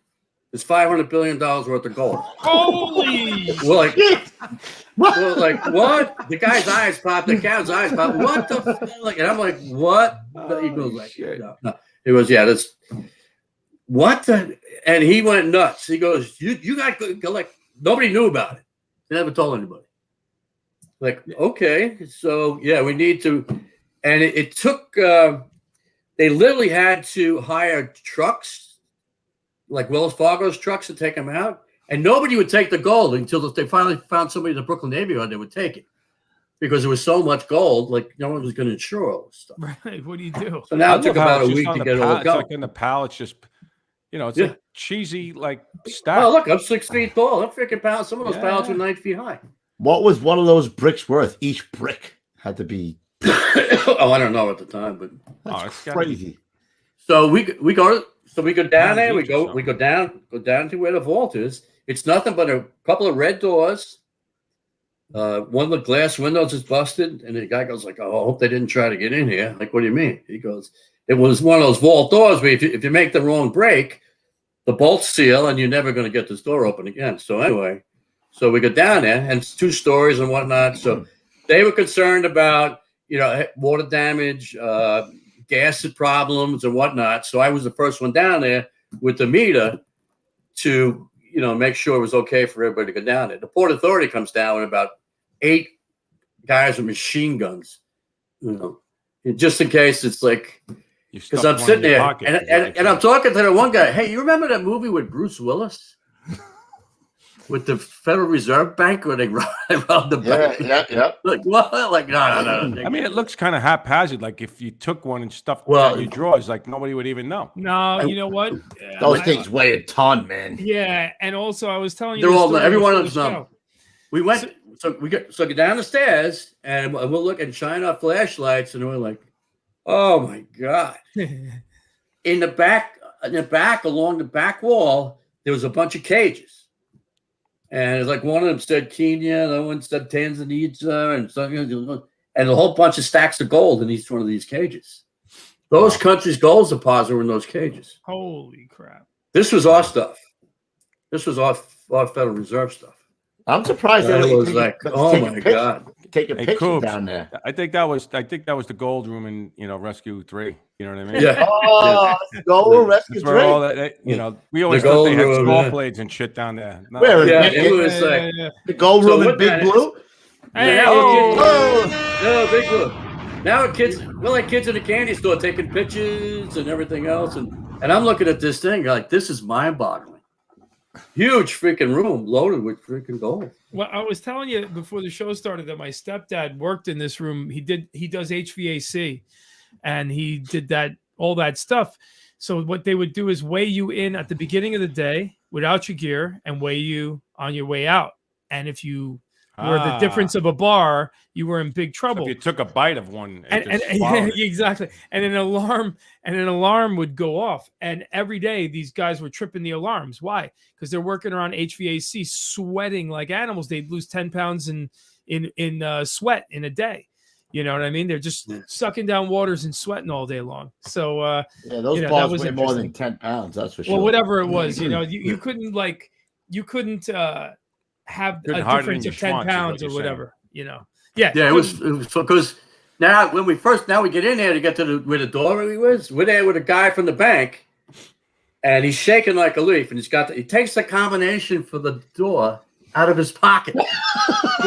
there's $500 billion worth of gold. Holy! We're like, what? The guy's eyes popped. The cat's eyes popped. What the fuck? Like, and I'm like, what? He goes like, no. He goes, yeah, that's what the? And he went nuts. He goes, you got to like, nobody knew about it. They never told anybody. Like, okay, so yeah, we need to, and it took. They literally had to hire trucks, like Wells Fargo's trucks, to take them out. And nobody would take the gold until they finally found somebody in the Brooklyn neighborhood that would take it. Because there was so much gold, like no one was going to insure all this stuff. Right. What do you do? So now I it took love how about a it's just week on to the get all the It's gold. like in the pallets, just it's Yeah. like cheesy, like stack. Oh, look, I'm 6 feet tall. I'm freaking pallets. Some of those pallets are 9 feet high. What was one of those bricks worth? Each brick had to be Oh, I don't know at the time, but It's gotta be- crazy. so we go down there. We Pounds each go down to where the vault is. It's nothing but a couple of red doors. One of the glass windows is busted, and the guy goes like, "Oh, I hope they didn't try to get in here." Like, what do you mean? He goes, "It was one of those vault doors where if you make the wrong break, the bolts seal, and you're never going to get this door open again." So anyway, so we go down there, and it's 2 stories and whatnot. So they were concerned about water damage, gas problems, and whatnot. So I was the first one down there with the meter to make sure it was okay for everybody to go down there. The Port Authority comes down with about 8 guys with machine guns, just in case. It's like, because I'm sitting there and I'm talking to the one guy. Hey, you remember that movie with Bruce Willis with the Federal Reserve Bank where they robbed the bank? Yeah. Like what? Like no. I mean, it looks kind of haphazard. Like if you took one and stuffed Well, down your drawers, like nobody would even know. No, you know what? Those things weigh a ton, man. Yeah, and also I was telling you, They're this all story every one before of the them's show. numb. We went so go down the stairs and we'll look and shine our flashlights and we're like, oh my god! In the back along the back wall, there was a bunch of cages. And it's like one of them said Kenya, the other one said Tanzania, and something, and a whole bunch of stacks of gold in each one of these cages. Those countries' gold deposits were in those cages. Holy crap! This was our stuff. This was our Federal Reserve stuff. I'm surprised And they it was like, oh my God. Take a Hey, picture Coobs, down there. I think that was the gold room in Rescue 3. You know what I mean? Yeah. Oh, gold rescue That's where all that we always The thought they gold had room, saw yeah. blades and shit down there. No. Where? Yeah, Yeah, it was like, the gold So room in what Big that Blue. Hey, No, Big Blue. Now we're like kids in a candy store taking pictures and everything else. And I'm looking at this thing like, this is mind-boggling. Huge freaking room loaded with freaking gold. Well, I was telling you before the show started that my stepdad worked in this room. He does HVAC, and he did all that stuff. So what they would do is weigh you in at the beginning of the day without your gear and weigh you on your way out. And if you were the difference of a bar, you were in big trouble. So if you took a bite of one, and yeah, exactly. And an alarm would go off. And every day these guys were tripping the alarms. Why? Because they're working around HVAC, sweating like animals. They'd lose 10 pounds in sweat in a day. You know what I mean? They're just sucking down waters and sweating all day long. So those bars weigh more than 10 pounds. That's for sure. Well, whatever it was, you couldn't have a difference of 10 pounds or whatever, Yeah. It was because now we get in there to get to where the door was. We're there with a guy from the bank, and he's shaking like a leaf, and he takes the combination for the door out of his pocket, pulls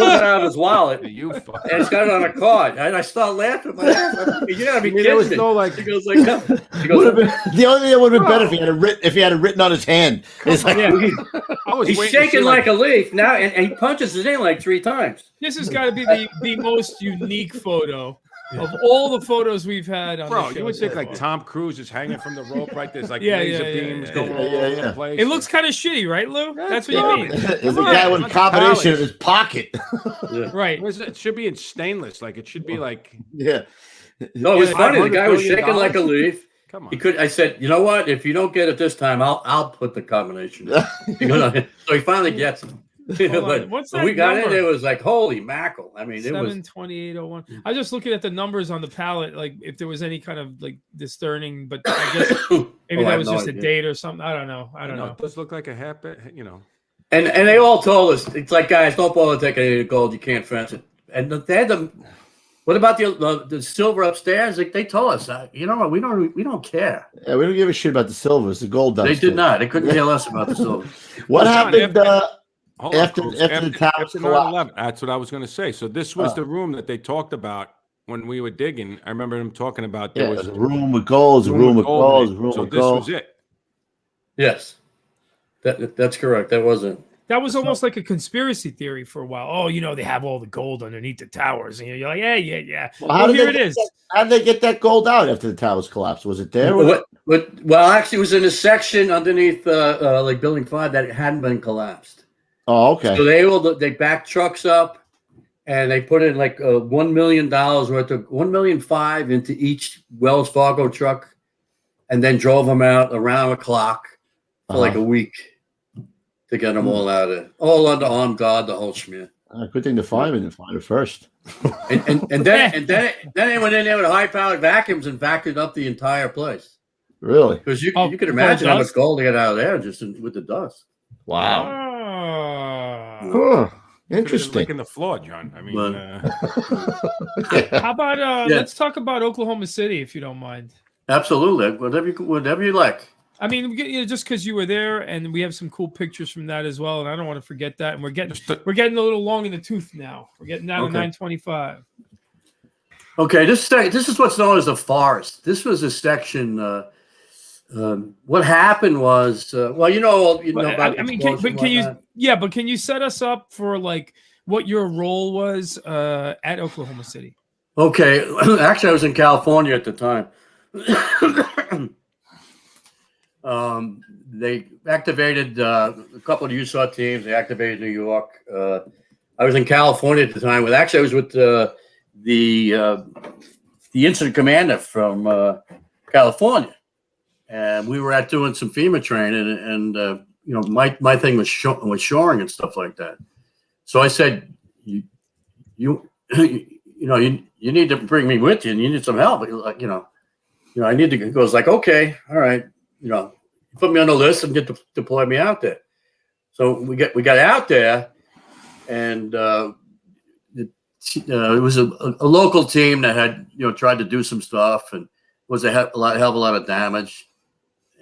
it out of his wallet, and he's got it on a card. And I start laughing. You gotta be kidding me. He goes like, no. The only thing that would have been better if he had it written on his hand. It's like, he's shaking like a leaf now, and he punches it in like 3 times. This has got to be the most unique photo of all the photos we've had on the show. You would think like Tom Cruise is hanging from the rope right there's like laser beams going all over the place. It looks kind of shitty, right, Lou? That's what you mean. There's a guy with a combination in his pocket. Right. It should be in stainless. Like it should be like No, it was funny. The guy was shaking like a leaf. Come on. He could. I said, you know what? If you don't get it this time, I'll put the combination in. So he finally gets it. But what's when that we got number? in there, it was like, holy mackerel. I mean, it was 72801. I was just looking at the numbers on the palette, like if there was any kind of like discerning, but I guess maybe that was just a date or something. I don't know. It does look like a half bit, And they all told us, it's like, guys, don't bother taking any gold. You can't fence it. And they had them. What about the silver upstairs? Like they told us, we don't care. Yeah, we don't give a shit about the silver. It's the gold. They did not. They couldn't care less about the silver. What happened? After the towers collapsed. 9/11. That's what I was going to say. So this was the room that they talked about when we were digging. I remember them talking about there was a room with gold, a room with gold, a room with gold. So this was it. Yes, that's correct. That wasn't. That was almost like a conspiracy theory for a while. Oh, they have all the gold underneath the towers, and you're like, yeah. Well, here it is. How did they get that gold out after the towers collapsed? Was it there? Well, actually, it was in a section underneath, like Building 5 that hadn't been collapsed. Oh, okay. So they backed trucks up, and they put in like $1 million worth of $1.5 million into each Wells Fargo truck, and then drove them out around the clock for like a week to get them all out of it. All under armed guard, the whole schmear. Good thing the firemen didn't find it first. and then they went in there with high-powered vacuums and vacuumed up the entire place. Really? Because you could imagine how much gold they got out of there just with the dust. Wow. Oh. Interesting. Licking the floor, John. I mean, how about let's talk about Oklahoma City, if you don't mind. Absolutely, whatever you like. I mean, just because you were there, and we have some cool pictures from that as well, and I don't want to forget that. And we're getting a little long in the tooth now. We're getting down to 925. Okay, this is what's known as the forest. This was a section. What happened was, about. I mean, can you set us up for like what your role was at Oklahoma City? Okay, actually, I was in California at the time. They activated a couple of USAW teams. They activated New York. I was in California at the time. I was with the incident commander from California, and we were doing some FEMA training. And my thing was shoring and stuff like that. So I said, you need to bring me with you, and you need some help. I need to. He goes like, okay, all right, put me on the list and deploy me out there. So we got out there, and it was a local team that had tried to do some stuff and was a hell of a lot of damage.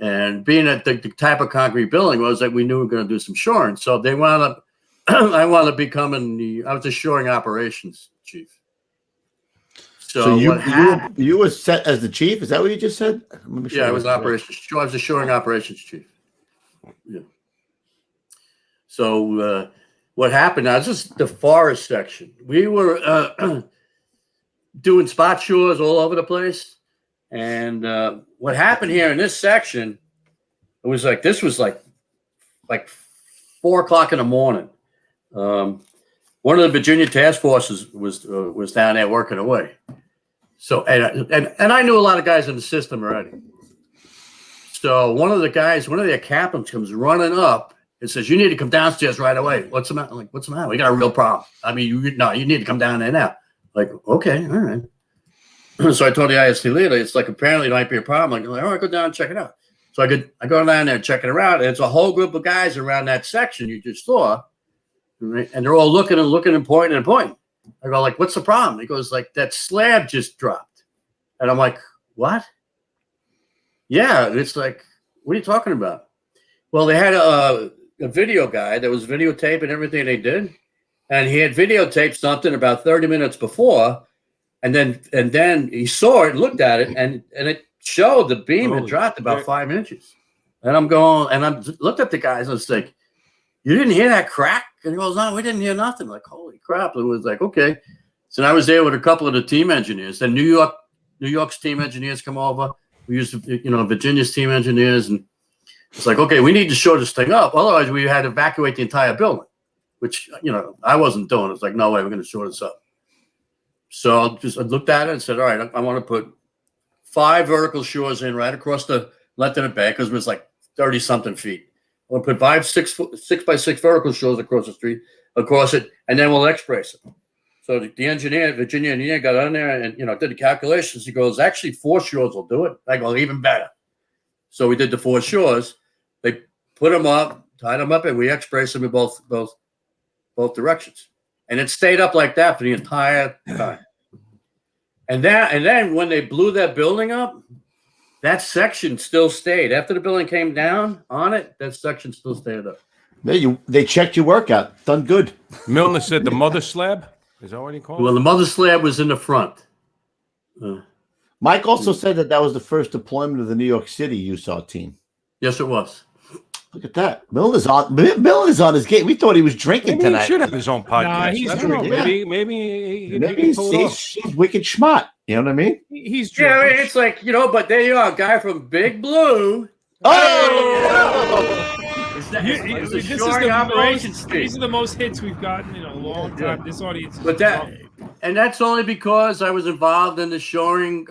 And being at the type of concrete building was that we knew we were going to do some shoring. So they wound up, I wound up becoming I was the shoring operations chief. So you were set as the chief? Is that what you just said? Yeah, I was operations. I was the shoring operations chief. Yeah. So what happened now? This is the forest section. We were doing spot shores all over the place. And what happened here in this section, it was like this was like 4 o'clock in the morning. One of the Virginia task forces was down there working away. So and I knew a lot of guys in the system already. So one of their captains comes running up and says, "You need to come downstairs right away." What's the matter? I'm like, what's the matter? We got a real problem. I mean, you need to come down there now. Like, okay, all right. So I told the IST leader, it's like apparently it might be a problem. Like, all right, go down and check it out. So I go down there and check it around. And it's a whole group of guys around that section you just saw. Right? And they're all looking and pointing and pointing. I go like, what's the problem? He goes like, that slab just dropped. And I'm like, what? Yeah. And it's like, what are you talking about? Well, they had a video guy that was videotaping everything they did. And he had videotaped something about 30 minutes before. And then he saw it, looked at it, and it showed the beam had dropped about 5 inches. And I'm going, and I looked at the guys and I was like, "You didn't hear that crack?" And he goes, "No, we didn't hear nothing." I'm like, holy crap. It was like, okay. So I was there with a couple of the team engineers. Then New York's team engineers come over. We used Virginia's team engineers. And it's like, okay, we need to shore this thing up. Otherwise, we had to evacuate the entire building, which, I wasn't doing. It's like, no way, we're going to shore this up. So I looked at it and said, all right, I want to put 5 vertical shores in right across the length of the bay because it was like 30-something feet. I want to put 5 6x6 vertical shores across the street, across it, and then we'll X-brace it. So the engineer, Virginia engineer, got on there and, did the calculations. He goes, actually, 4 shores will do it. I go, even better. So we did the 4 shores. They put them up, tied them up, and we X-braced them in both directions. And it stayed up like that for the entire time. And then when they blew that building up, that section still stayed. After the building came down on it, that section still stayed up. They checked your workout. Done good. Milner said the mother slab. Is that what he called it? Well, the mother slab was in the front. Mike also said that was the first deployment of the New York City USAW team. Yes, it was. Look at that. Milner's on his game. We thought he was drinking tonight. He should have his own podcast. Nah, he's I don't know. drinking. Maybe he's wicked smart. You know what I mean? He's drinking. Yeah, it's like, but there you are, a guy from Big Blue. These are the most hits we've gotten in a long time. This audience. But that's only because I was involved in the shoring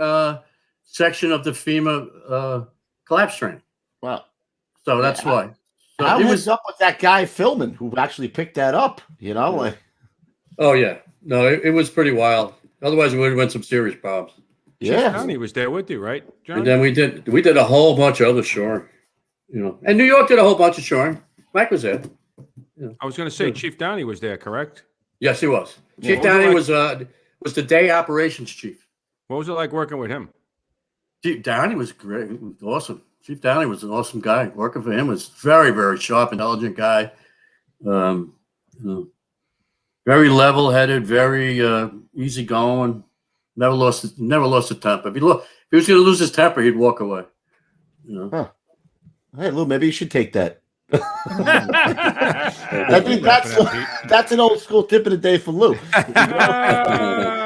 section of the FEMA collapse training. Wow. So that's why. So I was up with that guy filming who actually picked that up, like. Oh yeah. No, it was pretty wild. Otherwise, we would have been some serious problems. Yeah. Johnny was there with you, right, Johnny? And then we did a whole bunch of other shoring. And New York did a whole bunch of shoring. Mike was there. I was going to say Chief Downey was there, correct? Yes, he was. Chief Downey was the day operations chief. What was it like working with him? Chief Downey was great. He was awesome. Chief Downey was an awesome guy. Working for him was very, very sharp, intelligent guy. Very level-headed, very easygoing. Never lost a temper. If he was going to lose his temper, he'd walk away. Huh. Hey, Lou, maybe you should take that. I think that's an old school tip of the day for Lou.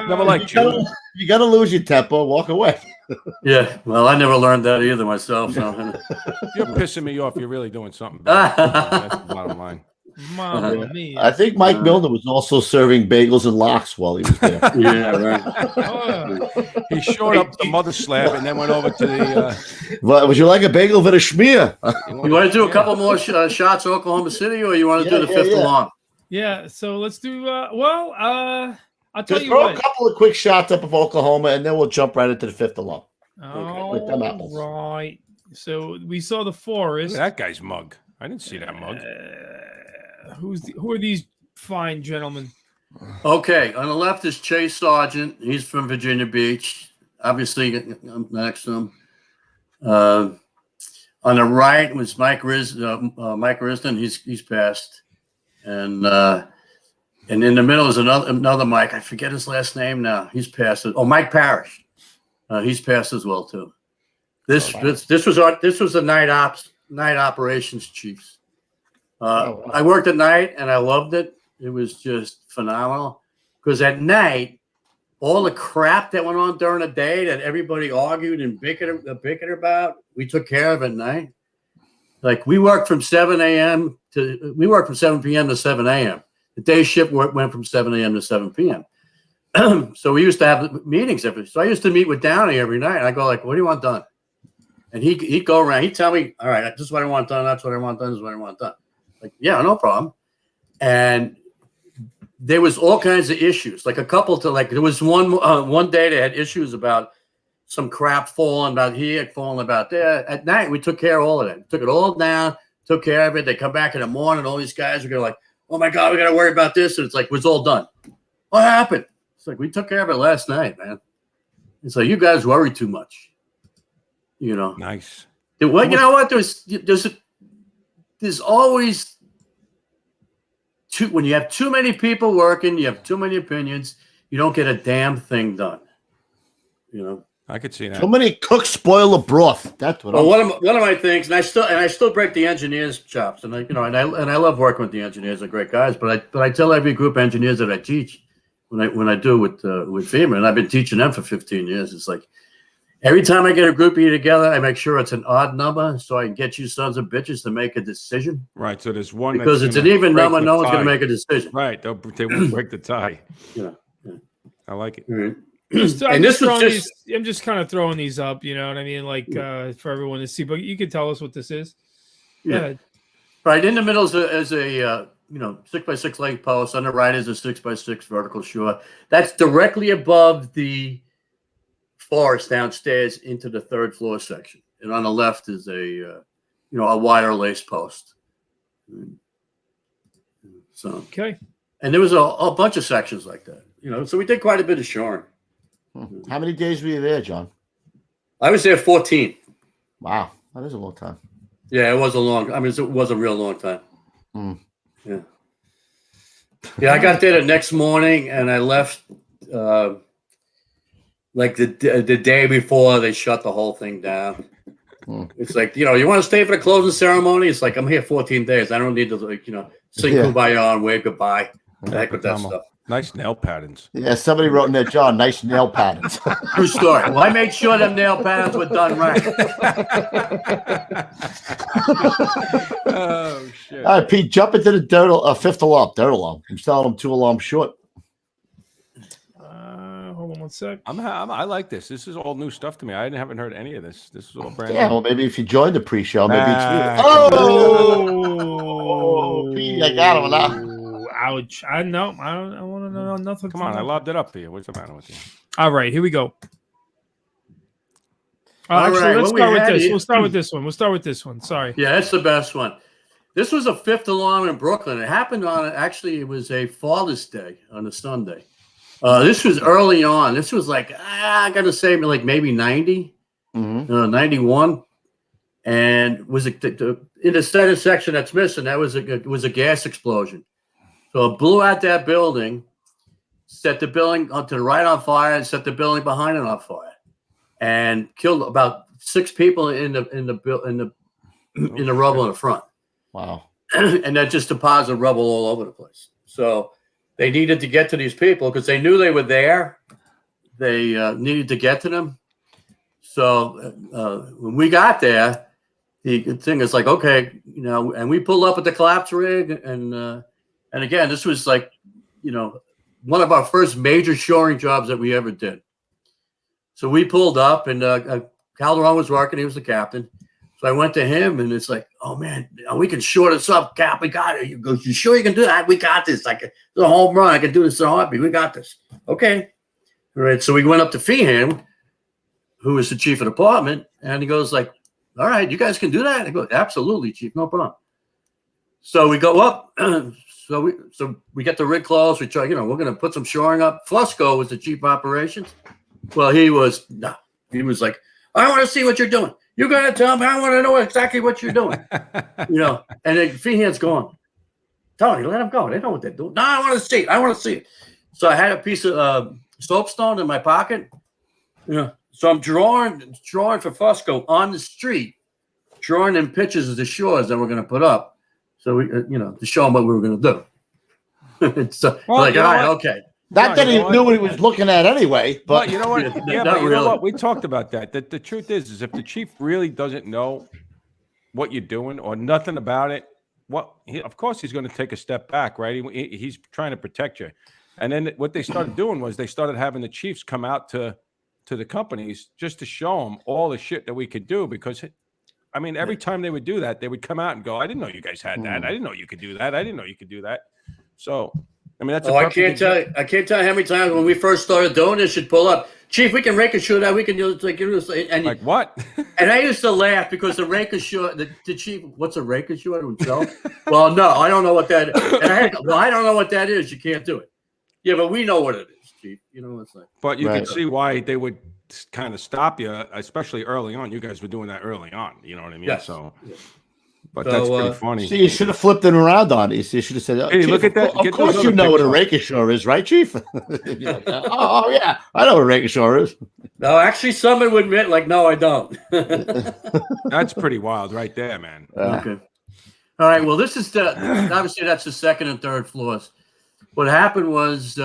Never liked you. You got to lose your temper, walk away. Yeah, well, I never learned that either myself. So. You're pissing me off. You're really doing something bad. That's the bottom line. Mama mia. I think Mike Milner was also serving bagels and lox while he was there. Yeah, right. He showed up the mother slab and then went over to the. Well, would you like a bagel with a schmear? You want to do a couple more shots of Oklahoma City, or you want to do the fifth alarm? Yeah, so let's do. I'll tell Just you throw what. a couple of quick shots up of Oklahoma, and then we'll jump right into the fifth alarm. With them apples. Right. So we saw the forest. Look at that guy's mug. I didn't see that mug. Who are these fine gentlemen? Okay, on the left is Chase Sargent. He's from Virginia Beach. Obviously, I'm next to him. On the right was Mike Risden. He's passed, and in the middle is another Mike. I forget his last name now. He's passed. Oh, Mike Parrish. He's passed as well too. This was the night operations chiefs. I worked at night and I loved it. It was just phenomenal because at night, all the crap that went on during the day that everybody argued and bickered about, we took care of at night. Like we worked from 7 p.m. to 7 a.m. The day shift went from 7 a.m. to 7 p.m. So we used to have meetings so I used to meet with Downey every night. I go like, what do you want done? And he'd go around. He'd tell me, all right, this is what I want done. That's what I want done. This is what I want done. Like, yeah, no problem. And there was all kinds of issues. Like there was one day they had issues about some crap falling about here, falling about there. At night, we took care of all of that. Took it all down, took care of it. They come back in the morning. All these guys are going like, oh my God, we got to worry about this. And it's like, it was all done. What happened? It's like, we took care of it last night, man. It's like, you guys worry too much. You know? Nice. Well, you know what? There's always when you have too many people working, you have too many opinions, you don't get a damn thing done. You know? I could see that. Too many cooks spoil the broth. That's what. Well, one of my things, and I still break the engineers' chops, and I love working with the engineers. They're great guys, but I tell every group of engineers that I teach when I do with FEMA, and I've been teaching them for 15 years. It's like every time I get a group of you together, I make sure it's an odd number so I can get you sons of bitches to make a decision. Right. So there's one because it's an even number. No one's going to make a decision. Right. They won't break the tie. Yeah. I like it. Mm-hmm. I'm just kind of throwing these up, you know what I mean? Like for everyone to see, but you can tell us what this is. Yeah. Right. In the middle is a 6x6 leg post. On the right is a 6x6 vertical shore. That's directly above the forest downstairs into the third floor section. And on the left is a wire lace post. So okay. And there was a bunch of sections like that. So we did quite a bit of shoring. How many days were you there, John? I was there 14. Wow, that is a long time. Yeah, it was it was a real long time. Yeah. Yeah, I got there the next morning and I left like the day before they shut the whole thing down. It's like, you want to stay for the closing ceremony? It's like, I'm here 14 days. I don't need to sing Kumbaya and wave goodbye. The heck with that stuff. Nice nail patterns. Yeah, somebody wrote in there, John, nice nail patterns. True story. Well, I made sure them nail patterns were done right. Oh, shit. All right, Pete, jump into the fifth alarm, third alarm. I'm telling them 2 alarms short. Hold on one sec. I like this. This is all new stuff to me. I haven't heard any of this. This is all brand new. Yeah, well, maybe if you joined the pre-show, maybe it's Oh, Pete, I got him now. Ouch. I want to know nothing. Come on, I lobbed it up for you. What's the matter with you? All right, here we go. Let's start with this. We'll start with this one. Sorry. Yeah, that's the best one. This was a fifth alarm in Brooklyn. It happened it was a Father's Day on a Sunday. This was early on. This was like, I got to say, like maybe 90, 91. And was in the center section that's missing, that was a gas explosion. So it blew out that building, set the building to the right on fire, and set the building behind it on fire, and killed about 6 people in the rubble in the front. Wow! And that just deposited rubble all over the place. So they needed to get to these people because they knew they were there. They needed to get to them. So when we got there, the thing is like, okay, and we pulled up at the collapse rig, and again, this was like, one of our first major shoring jobs that we ever did. So we pulled up, and Calderon was working. He was the captain. So I went to him, and it's like, oh, man, we can shore this up, Cap. We got it. He goes, you sure you can do that? We got this. Like, it's a home run. I can do this in a heartbeat. We got this. Okay. All right. So we went up to Feehan, who was the chief of the department, and he goes like, "All right, you guys can do that." I go, "Absolutely, chief, no problem." So we go up. So we get the rig closed. We try, we're going to put some shoring up. Fusco was the chief of operations. Well, he was like, "I want to see what you're doing. You're going to tell me. I want to know exactly what you're doing." And then Feehan's going, "Tony, let them go. They know what they're doing." "No, I want to see it. I want to see it." So I had a piece of soapstone in my pocket. So I'm drawing for Fusco on the street, drawing in pictures of the shores that we're going to put up. So we, to show them what we were going to do. So all right, okay. Not that he knew what he was looking at anyway, but you know what? Yeah, but you really. know what? We talked about that. That the truth is if the chief really doesn't know what you're doing or nothing about it, of course he's going to take a step back, right? He's trying to protect you. And then what they started doing was they started having the chiefs come out to the companies just to show them all the shit that we could do. Because, I mean, every time they would do that, they would come out and go, "I didn't know you guys had that. I didn't know you could do that. I didn't know you could do that." So, I mean, that's. I can't tell you how many times when we first started doing this, you'd pull up, "Chief, we can rake a shoot out. We can do it." And like what? And I used to laugh because the rake a shoot, the chief, "What's a rake a shoot himself?" "Well, no, I don't know what that is." And I don't know what that is. You can't do it. "Yeah, but we know what it is, chief." It's like. But you can see why they would kind of stop you, especially early on. You guys were doing that early on. You know what I mean? Yes. So, but that's pretty funny. See, you should have flipped it around on it. You should have said, "Hey, Chief, look at that. Of course you know what a rake ashore is, right, Chief?" Oh, yeah. I know what a rake ashore is. No, actually, someone would admit, like, "No, I don't." That's pretty wild right there, man. Okay. All right. Well, this is obviously that's the second and third floors. What happened was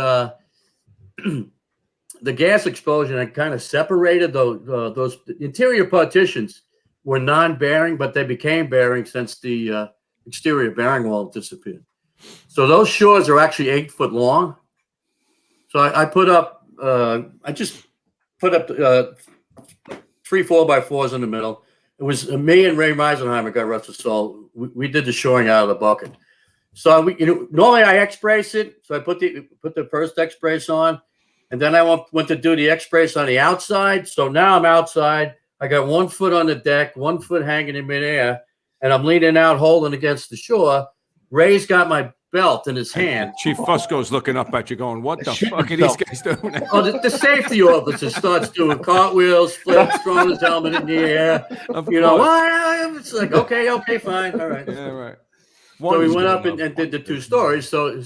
the gas explosion had kind of separated those interior partitions were non-bearing, but they became bearing since the exterior bearing wall disappeared. So those shores are actually 8 foot long. So I put up, I just put up 3 4x4s in the middle. It was me and Ray Meisenheimer, God rest his soul. We did the shoring out of the bucket. So normally I X-brace it. So I put the first X-brace on, and then I went to do the X-brace on the outside. So now I'm outside. I got 1 foot on the deck, 1 foot hanging in midair, and I'm leaning out, holding against the shore. Ray's got my belt in his hand. Chief Fusco's looking up at you, going, "What the fuck are these guys doing?" Oh, the safety officer starts doing cartwheels, flips, throwing his helmet in the air. It's like, okay, fine, all right. Yeah, right. So we went up and did the 2 stories. So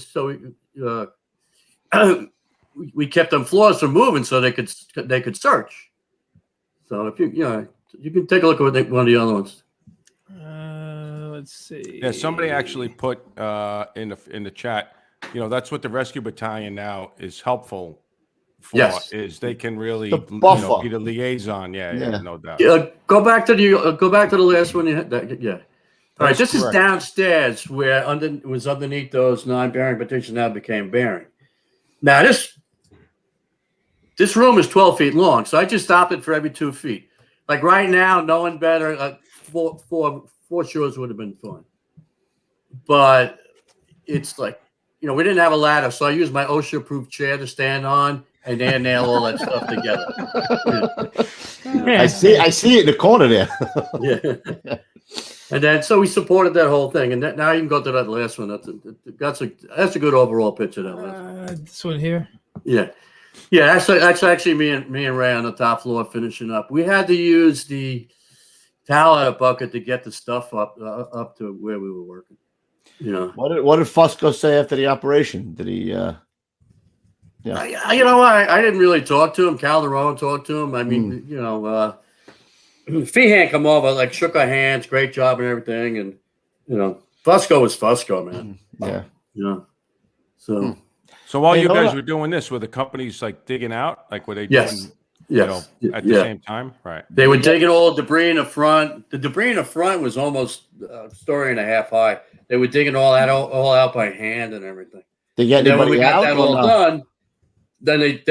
we kept them floors from moving so they could search. So if you can take a look at one of the other ones. Let's see. Yeah, somebody actually put in the chat. That's what the rescue battalion now is helpful for. Yes. Is they can really The buffer. be the liaison. Yeah, no doubt. Go back to the last one. Yeah. All right, this is downstairs where it was underneath those non-bearing partitions now became bearing. Now this room is 12 feet long, so I just stopped it for every 2 feet. Like right now, knowing better, 4 shores would have been fine. But it's like, we didn't have a ladder, so I used my OSHA-proof chair to stand on and then nail all that stuff together. I see it in the corner there. Yeah. And then so we supported that whole thing, and now you can go to that last one. That's a good overall picture. This one here. Yeah. That's actually me and Ray on the top floor finishing up. We had to use the towel out of bucket to get the stuff up to where we were working. What did Fusco say after the operation? Did he? I didn't really talk to him. Calderon talked to him. I mean, Feehan come over, like shook our hands, great job and everything, and Fusco was Fusco, man. Yeah. So while you guys were doing this, were the companies like digging out? Like were they doing at the same time? Right. They were digging all the debris in the front. The debris in the front was almost a story and a half high. They were digging all out by hand and everything. They get then when we got out that all done, then they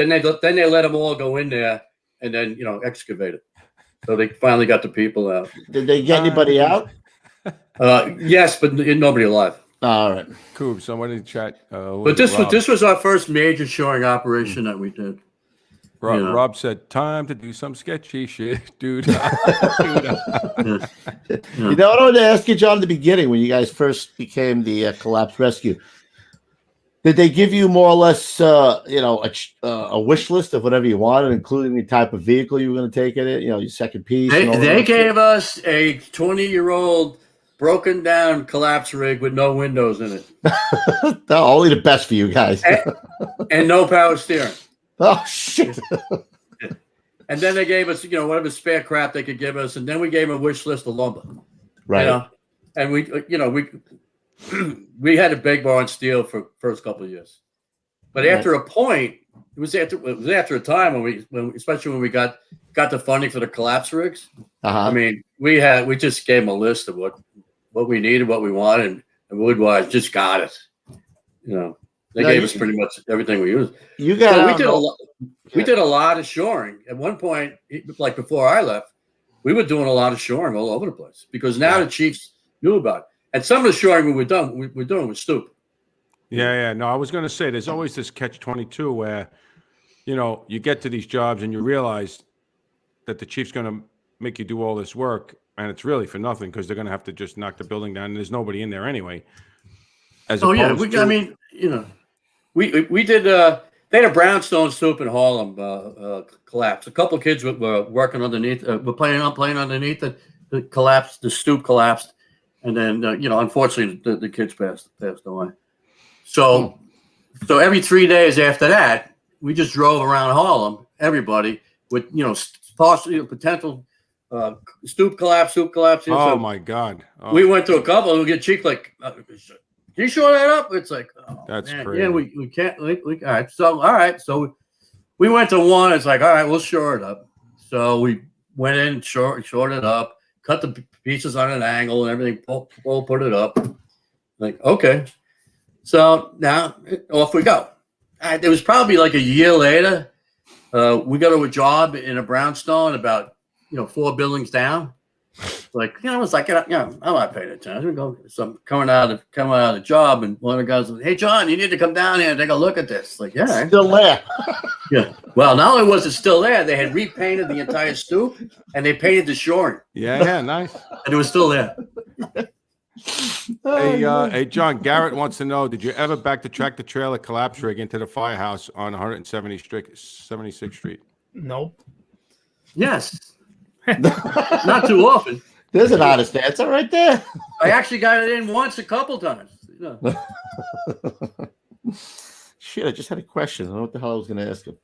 let them all go in there and then excavate it. So they finally got the people out. Did they get anybody out? Yes, but nobody alive. All right. Cool. Someone in the chat. But this was our first major shoring operation that we did. Rob said, "Time to do some sketchy shit, dude." You know what I wanted to ask you, John, at the beginning when you guys first became the Collapse Rescue? Did they give you more or less, a wish list of whatever you wanted, including the type of vehicle you were going to take in it? You know, your second piece. They gave us a 20-year-old broken down collapse rig with no windows in it. No, only the best for you guys. And no power steering. Oh shit! And then they gave us, whatever spare crap they could give us, and then we gave them a wish list of lumber. Right. And we we had a big bar on steel for first couple of years, but after a point, it was after a time when especially when we got the funding for the collapse rigs. I mean, we just gave them a list of what we needed, what we wanted, and Woodwise just got it. They gave us pretty much everything we used. We did a lot of shoring. At one point, like before I left, we were doing a lot of shoring all over the place because now the chiefs knew about it. And some of the shoring we were doing was stupid. Yeah. No, I was going to say there's always this catch-22 where, you get to these jobs and you realize that the chief's going to make you do all this work, and it's really for nothing because they're going to have to just knock the building down, and there's nobody in there anyway. We did. They had a brownstone stoop in Harlem collapse. A couple of kids were working underneath, were playing underneath the collapse. The stoop collapsed, and then unfortunately the kids passed away. So every 3 days after that, we just drove around Harlem, everybody with possibly potential stoop collapse. Oh my God! We went to a couple and we get cheek like. Can you shore that up? It's like, that's man, crazy. yeah, we can't. All right. So we went to one. It's like, all right, we'll shore it up. So we went in, shored it up, cut the pieces on an angle and everything. Put it up. Like, okay. So now off we go. It was probably like a year later. We got to a job in a brownstone about 4 buildings down. Like, it's like, I'm not paying attention. So I'm coming out of the job, and one of the guys was, "Hey, John, you need to come down here and take a look at this." Like, yeah. Still there. Yeah. Well, not only was it still there, they had repainted the entire stoop, and they painted the shoring. Yeah, nice. And it was still there. Hey, John, Garrett wants to know, did you ever back the tractor trailer collapse rig into the firehouse on 176th Street? Nope. Yes. Not too often. There's an honest answer right there. I actually got it in once, a couple times. Shit, I just had a question. I don't know what the hell I was going to ask him.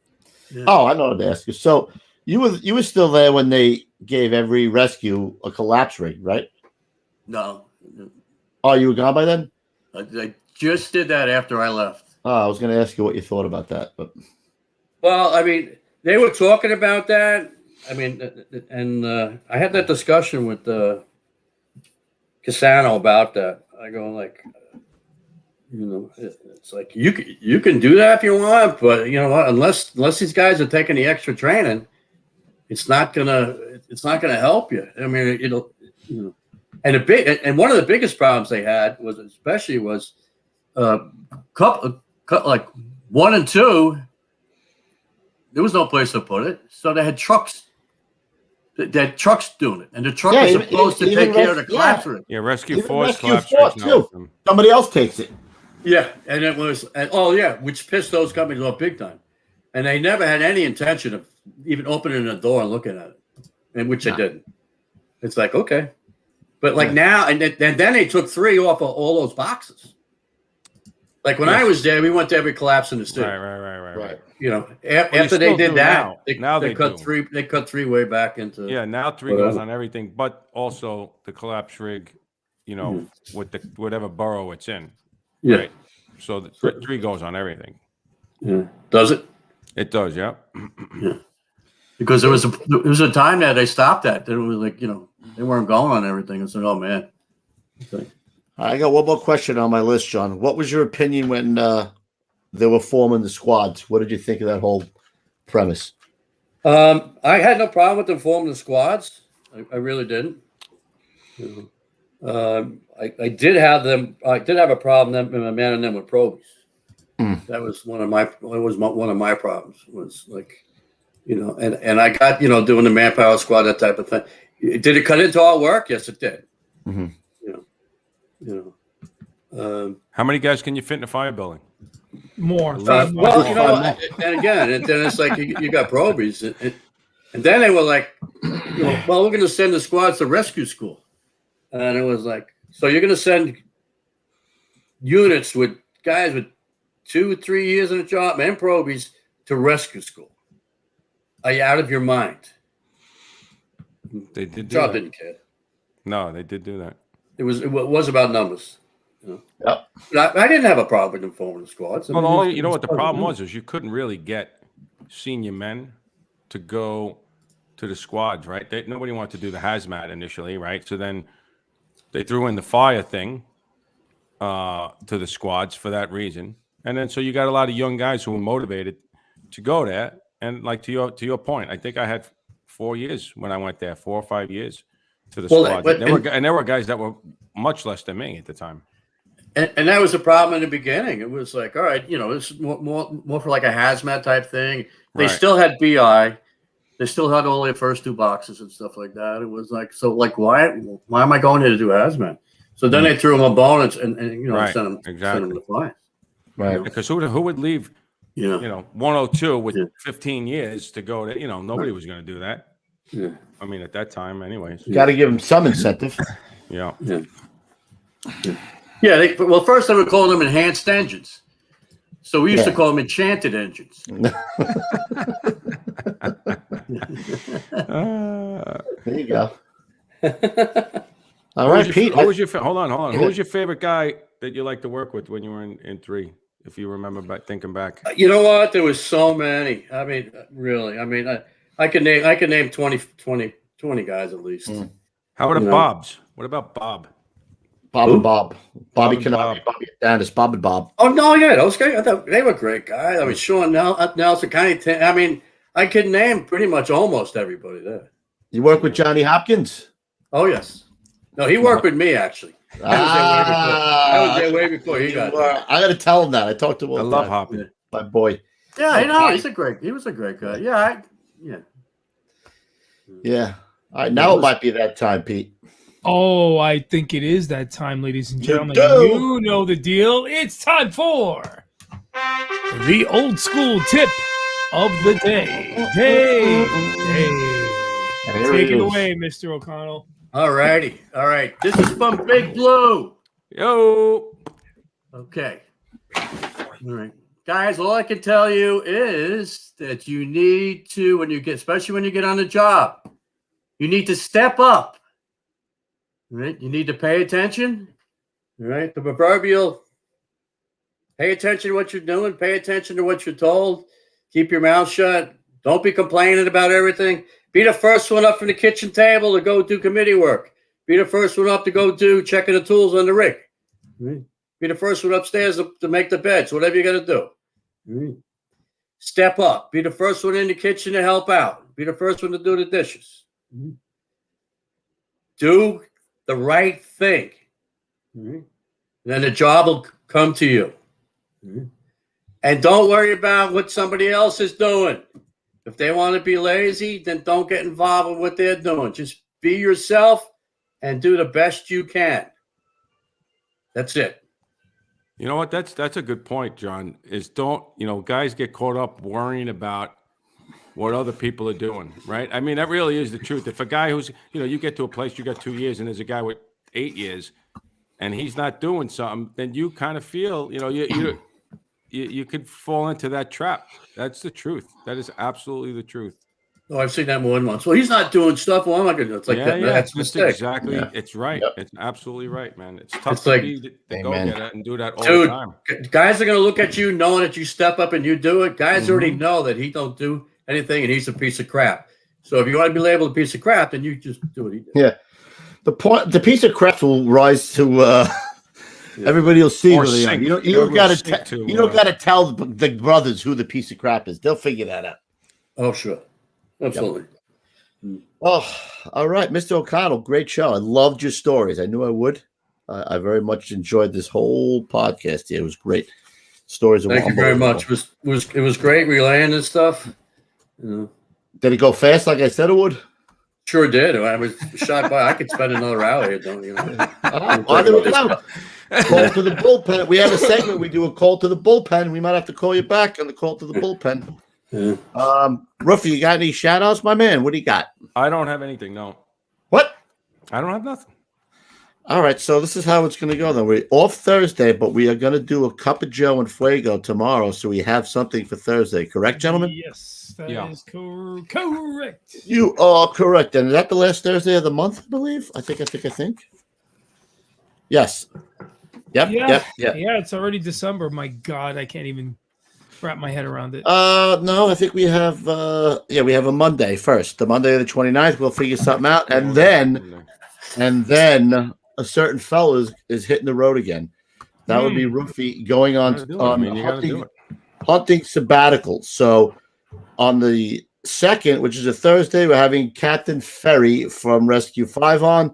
Yeah. Oh, I know what to ask you. So you were still there when they gave every rescue a collapse rig, right? No. Oh, you were gone by then? I just did that after I left. Oh, I was going to ask you what you thought about that, but well, I mean, they were talking about that. I mean, and I had that discussion with Cassano about that. I go like, it's like you can do that if you want, but you know what? Unless these guys are taking the extra training, it's not gonna help you. I mean, and one of the biggest problems they had was like 1 and 2. There was no place to put it, so they had trucks. They had trucks doing it, and the truck is supposed to take care of the collapse rig. Yeah, Rescue Even Force Rescue collapse Force, rigs too. now. Somebody else takes it. Yeah, and it was, which pissed those companies off big time, and they never had any intention of even opening the door and looking at it, and which they didn't. It's like, okay, but like now, and then they took 3 off of all those boxes. Like when I was there, we went to every collapse in the city. Right. After they did that, they cut 3. They cut 3 way back into. Yeah, now 3 goes on everything, but also the collapse rig, with the whatever borough it's in. Yeah. Right? So the 3 goes on everything. Yeah. Does it? It does. Yeah. Yeah. Because there was a time that they stopped that. They were like, they weren't going on everything. I said, oh man. Okay. I got one more question on my list, John. What was your opinion when they were forming the squads? What did you think of that whole premise? I had no problem with them forming the squads. I really didn't. I did have them. I did have a problem manning them with probies. That was one of my problems. Was like and I got, doing the manpower squad, that type of thing. Did it cut into our work? Yes, it did. Mm-hmm. How many guys can you fit in a fire building? More. Well, and again, then it's like you got probies, and then they were like, well, we're going to send the squads to rescue school, and it was like, so you're going to send units with guys with 2-3 years in a job and probies to rescue school. Are you out of your mind? They did. Job didn't care. No, they did do that. It was about numbers. Yep. I didn't have a problem with them forming the squads. Well, you know what the problem was is you couldn't really get senior men to go to the squads, right? Nobody wanted to do the hazmat initially, right? So then they threw in the fire thing to the squads for that reason, and then so you got a lot of young guys who were motivated to go there. And like to your point, I think I had 4 years when I went there, 4 or 5 years to the squads. And there were guys that were much less than me at the time. And that was the problem in the beginning. It was like, all right, it's more for like a hazmat type thing. They still had BI. They still had all their first 2 boxes and stuff like that. It was like, so like, why am I going here to do hazmat? So then they threw them a bonus and sent them to fly. Right. Because who would leave, 102 with 15 years to go to, nobody was going to do that. Yeah. I mean, at that time anyways. Got to give them some incentive. Yeah. Yeah, well, first they were calling them enhanced engines. So we used to call them enchanted engines. There you go. All right, Pete. Hold on. Who was your favorite guy that you liked to work with when you were in 3, if you remember thinking back? You know what? There was so many. I mean, really. I mean, I could name 20 guys at least. How about Bob's? What about Bob? Bob and Bob. Bobby Canarsie, Bobby Dennis, Bob and Bob. Oh, no, yeah, those guys. I thought they were great guys. I mean, Sean Nelson, I mean, I could name pretty much almost everybody there. You work with Johnny Hopkins? Oh, yes. No, he worked with me, actually. I was there way before he got there. I got to tell him that. I talked to him. I love Hoppy. My boy. Yeah, he was a great guy. Yeah. Yeah. All right, now it might be that time, Pete. Oh, I think it is that time, ladies and gentlemen. You know the deal. It's time for the old school tip of the day. Take it away, Mr. O'Connell. All righty. All right. This is from Big Blue. Yo. Okay. All right. Guys, all I can tell you is that you need to, especially when you get on the job, you need to step up. Right? You need to pay attention. Right? The proverbial pay attention to what you're doing, pay attention to what you're told, keep your mouth shut. Don't be complaining about everything. Be the first one up from the kitchen table to go do committee work. Be the first one up to go do checking the tools on the rig. Right? Be the first one upstairs to make the beds, whatever you got to do. Right? Step up. Be the first one in the kitchen to help out. Be the first one to do the dishes. Right? Do the right thing. Right? Then the job will come to you. Right? And don't worry about what somebody else is doing. If they want to be lazy, then don't get involved with what they're doing. Just be yourself and do the best you can. That's it. You know what? That's a good point, John. Guys get caught up worrying about what other people are doing, right? I mean, that really is the truth. If a guy who's, you get to a place, you got 2 years, and there's a guy with 8 years, and he's not doing something, then you kind of feel, you could fall into that trap. That's the truth. That is absolutely the truth. Oh, I've seen that more than once. Well, he's not doing stuff. Well, I'm not going to do it. It's like that. That's a mistake. Exactly. Yeah. It's right. Yep. It's absolutely right, man. It's tough It's to like, be the go-getter and do that all dude, the time. Guys are going to look at you knowing that you step up and you do it. Guys already know that he don't do anything and he's a piece of crap. So if you want to be labeled a piece of crap, then you just do what he did. Yeah. The piece of crap will rise to everybody will see who they are. You don't got to tell the brothers who the piece of crap is. They'll figure that out. Oh, sure. Absolutely. Yep. Oh, all right, Mr. O'Connell, great show. I loved your stories. I knew I would. I very much enjoyed this whole podcast here. It was great. Stories. Thank you very much. It was great relaying this stuff. Did it go fast like I said it would? Sure did. I was shocked by. I could spend another hour here, don't you? There we go. Call to the bullpen. We have a segment. We do a call to the bullpen. We might have to call you back on the call to the bullpen. Yeah. Ruffy, you got any shout outs, my man? What do you got? I don't have anything. No, What? I don't have nothing. All right, so this is how it's going to go. Then we're off Thursday, but we are going to do a Cup of Joe and Fuego tomorrow, so we have something for Thursday. Correct, gentlemen? Yes, that is correct. You are correct. And is that the last Thursday of the month? I believe. I think. Yes. Yep. Yeah, Yep. it's already December. My God, I can't even wrap my head around it. No, I think we have. We have a Monday first. The Monday of the 29th. We'll figure something out, and then a certain fellow is hitting the road again. That would be Ruffy going on hunting sabbatical. So on the 2nd, which is a Thursday, we're having Captain Ferry from Rescue 5 on.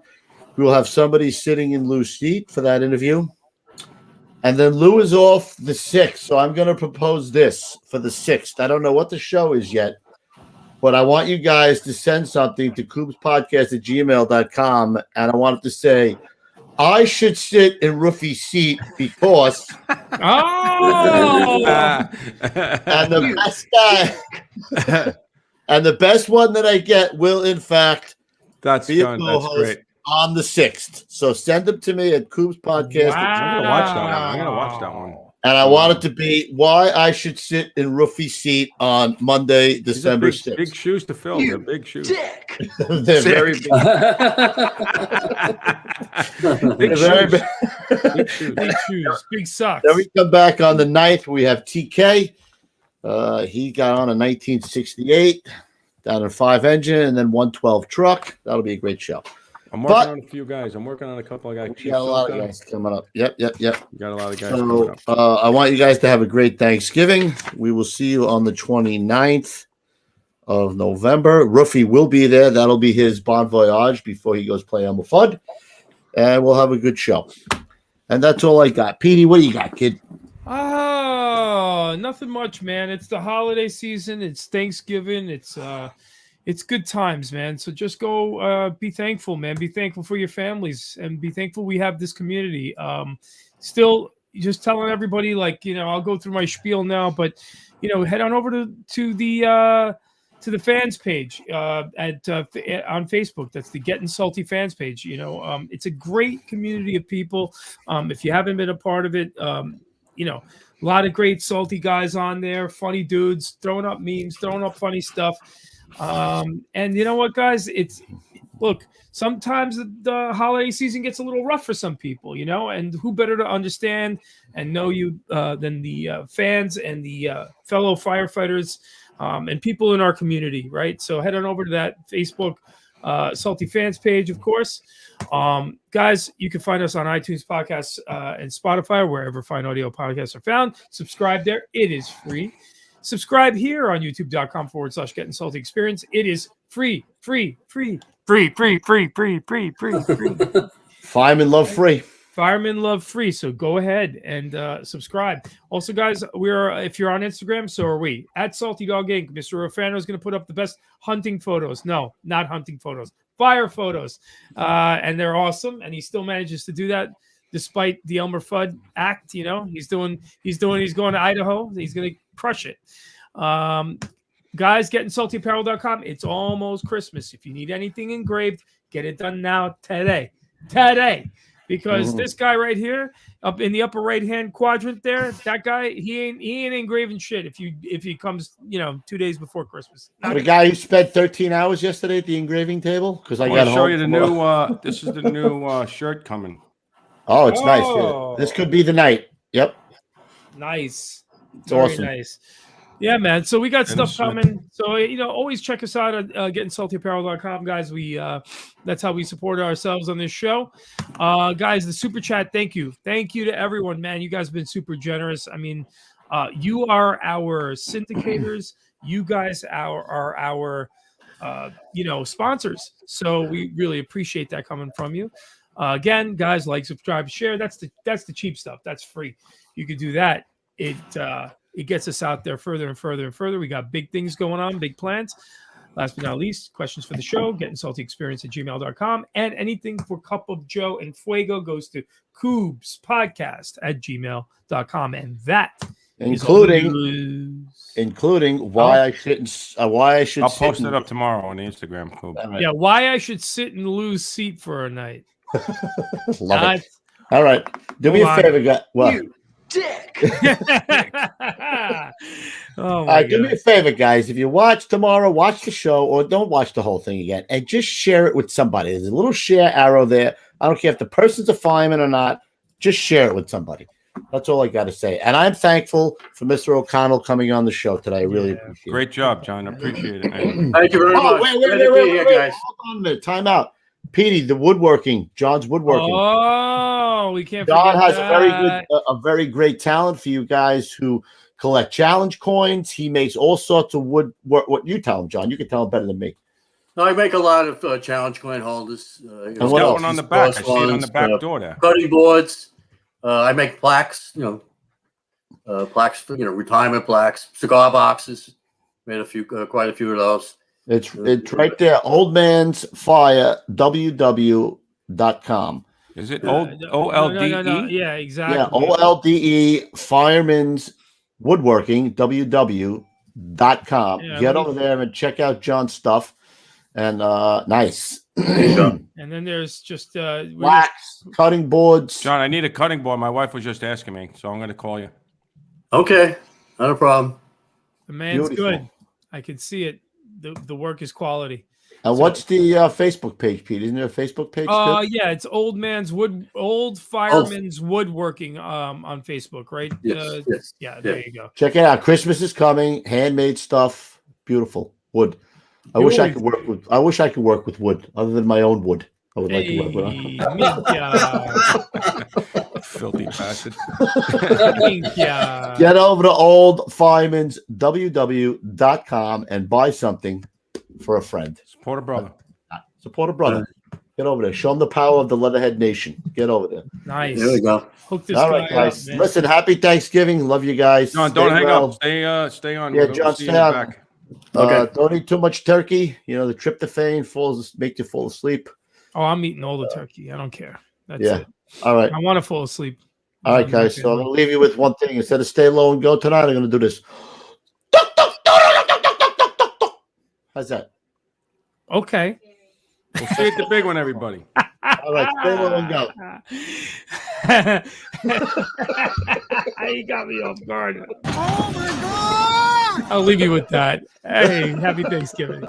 We will have somebody sitting in Lou's seat for that interview. And then Lou is off the 6th. So I'm going to propose this for the 6th. I don't know what the show is yet, but I want you guys to send something to koopspodcast@gmail.com. And I want it to say, I should sit in Ruffy's seat because and the best guy and the best one that I get will in fact be a co-host on the 6th. So send them to me at Coop's Podcast. I'm gonna watch that one. And I want it to be why I should sit in Ruffy's seat on Monday, December 6th. Big shoes to fill. They're big shoes. They're very big. Big shoes. Big shoes, big socks. Then we come back on the 9th. We have TK. He got on a 1968 down a 5 engine and then 112 truck. That'll be a great show. I'm working on a few guys. I'm working on a couple of guys. We got a lot of guys coming up. Yep. You got a lot of guys So, coming up. I want you guys to have a great Thanksgiving. We will see you on the 29th of November. Ruffy will be there. That'll be his bon voyage before he goes play Elmer Fudd. And we'll have a good show. And that's all I got. Petey, what do you got, kid? Oh, nothing much, man. It's the holiday season. It's Thanksgiving. It's good times, man. So just go be thankful, man. Be thankful for your families and be thankful we have this community. Still just telling everybody, like, I'll go through my spiel now, but head on over to the fans page on Facebook. That's the Gettin Salty fans page. It's a great community of people. If you haven't been a part of it, a lot of great salty guys on there, funny dudes, throwing up memes, throwing up funny stuff. And you know what, guys? Look, sometimes the holiday season gets a little rough for some people, and who better to understand and know you than the fans and the fellow firefighters and people in our community, right? So head on over to that Facebook Salty Fans page, of course. Guys, you can find us on iTunes podcasts and Spotify, wherever fine audio podcasts are found. Subscribe there. It is free. Subscribe here on youtube.com/Gettin Salty Experience. It is free. Firemen love free. Firemen love free. So go ahead and subscribe. Also, guys, if you're on Instagram, so are we. At Salty Dog Inc. Mr. Rofano is going to put up the best hunting photos. No, not hunting photos. Fire photos. And they're awesome. And he still manages to do that despite the Elmer Fudd act. He's going to Idaho. He's going to crush it. Guys, GettinSaltyApparel.com. It's almost Christmas. If you need anything engraved, get it done now today. Because this guy right here, up in the upper right hand quadrant there, that guy, he ain't engraving shit if he comes 2 days before Christmas. The guy who spent 13 hours yesterday at the engraving table because I got to show you the new. This is the new shirt coming. Oh, it's nice. Yeah. This could be the night. Yep. Nice. It's awesome. Nice. Yeah, man. So we got stuff coming. So, always check us out at GettinSaltyApparel.com, guys. That's how we support ourselves on this show. Guys, the super chat, thank you. Thank you to everyone, man. You guys have been super generous. I mean, you are our syndicators. You guys are our sponsors. So we really appreciate that coming from you. Again, guys, like, subscribe, share. That's the cheap stuff. That's free. You could do that. It gets us out there further and further and further. We got big things going on, big plans. Last but not least, questions for the show, gettingsaltyexperience@gmail.com. And anything for Cup of Joe and Fuego goes to coobspodcast@gmail.com. And that including why I shouldn't I'll post it up tomorrow on the Instagram. Cool. Right. Yeah, why I should sit and lose seat for a night. Love it. All right. Do me a favor, guys. Well, You dick. All right, do me a favor, guys. If you watch tomorrow, watch the show or don't watch the whole thing again and just share it with somebody. There's a little share arrow there. I don't care if the person's a fireman or not. Just share it with somebody. That's all I got to say. And I'm thankful for Mr. O'Connell coming on the show today. I really appreciate it. Great job, John. I appreciate it. Thank you very much. Wait, guys. hold on a minute. Time out. Petey, the woodworking. John's woodworking. Oh, we can't John forget has that. a very great talent for you guys who collect challenge coins. He makes all sorts of wood work. What you tell him, John? You can tell him better than me. I make a lot of challenge coin holders. And There's what got else? one on the back. I see it on the back door there. Cutting boards. I make plaques. Plaques for retirement plaques, cigar boxes. Made quite a few of those. It's right there. Old Man's Fire www.com. Is it OLDE? No. Yeah, exactly. Yeah, OLDE Fireman's Woodworking www.com. Yeah, Get over there and check out John's stuff. And nice. And then there's just wax, cutting boards. John, I need a cutting board. My wife was just asking me, so I'm going to call you. Okay, not a problem. the man's Beautiful. good. I can see it. The work is quality. And what's the Facebook page, Pete? Isn't there a Facebook page too? Yeah, it's Old Fireman's Woodworking on Facebook, right? Yes. Yeah, there you go. Check it out. Christmas is coming. Handmade stuff. Beautiful wood. I wish I could work with wood other than my own wood. I would like to work with. Filthy bastard. Get over to Old Fireman's www.com and buy something for a friend. Support a brother. Support a brother. Get over there. Show them the power of the Leatherhead Nation. Get over there. Nice. There we go. Hook this All right, guy guys. up, man. Listen, happy Thanksgiving. Love you guys. John, don't hang up. Stay on. Yeah, We'll John, see stay you in the on. back. Okay. Don't eat too much turkey. You know, the tryptophan make you fall asleep. Oh, I'm eating all the turkey. I don't care. That's Yeah. it. All right. I want to fall asleep. All right, guys. So I'm going to leave you with one thing. Instead of stay low and go tonight, I'm going to do this. How's that? Okay. We'll see you at the big one, everybody. All right. Stay low and go. You got me off guard. Oh my God. I'll leave you with that. Hey, happy Thanksgiving.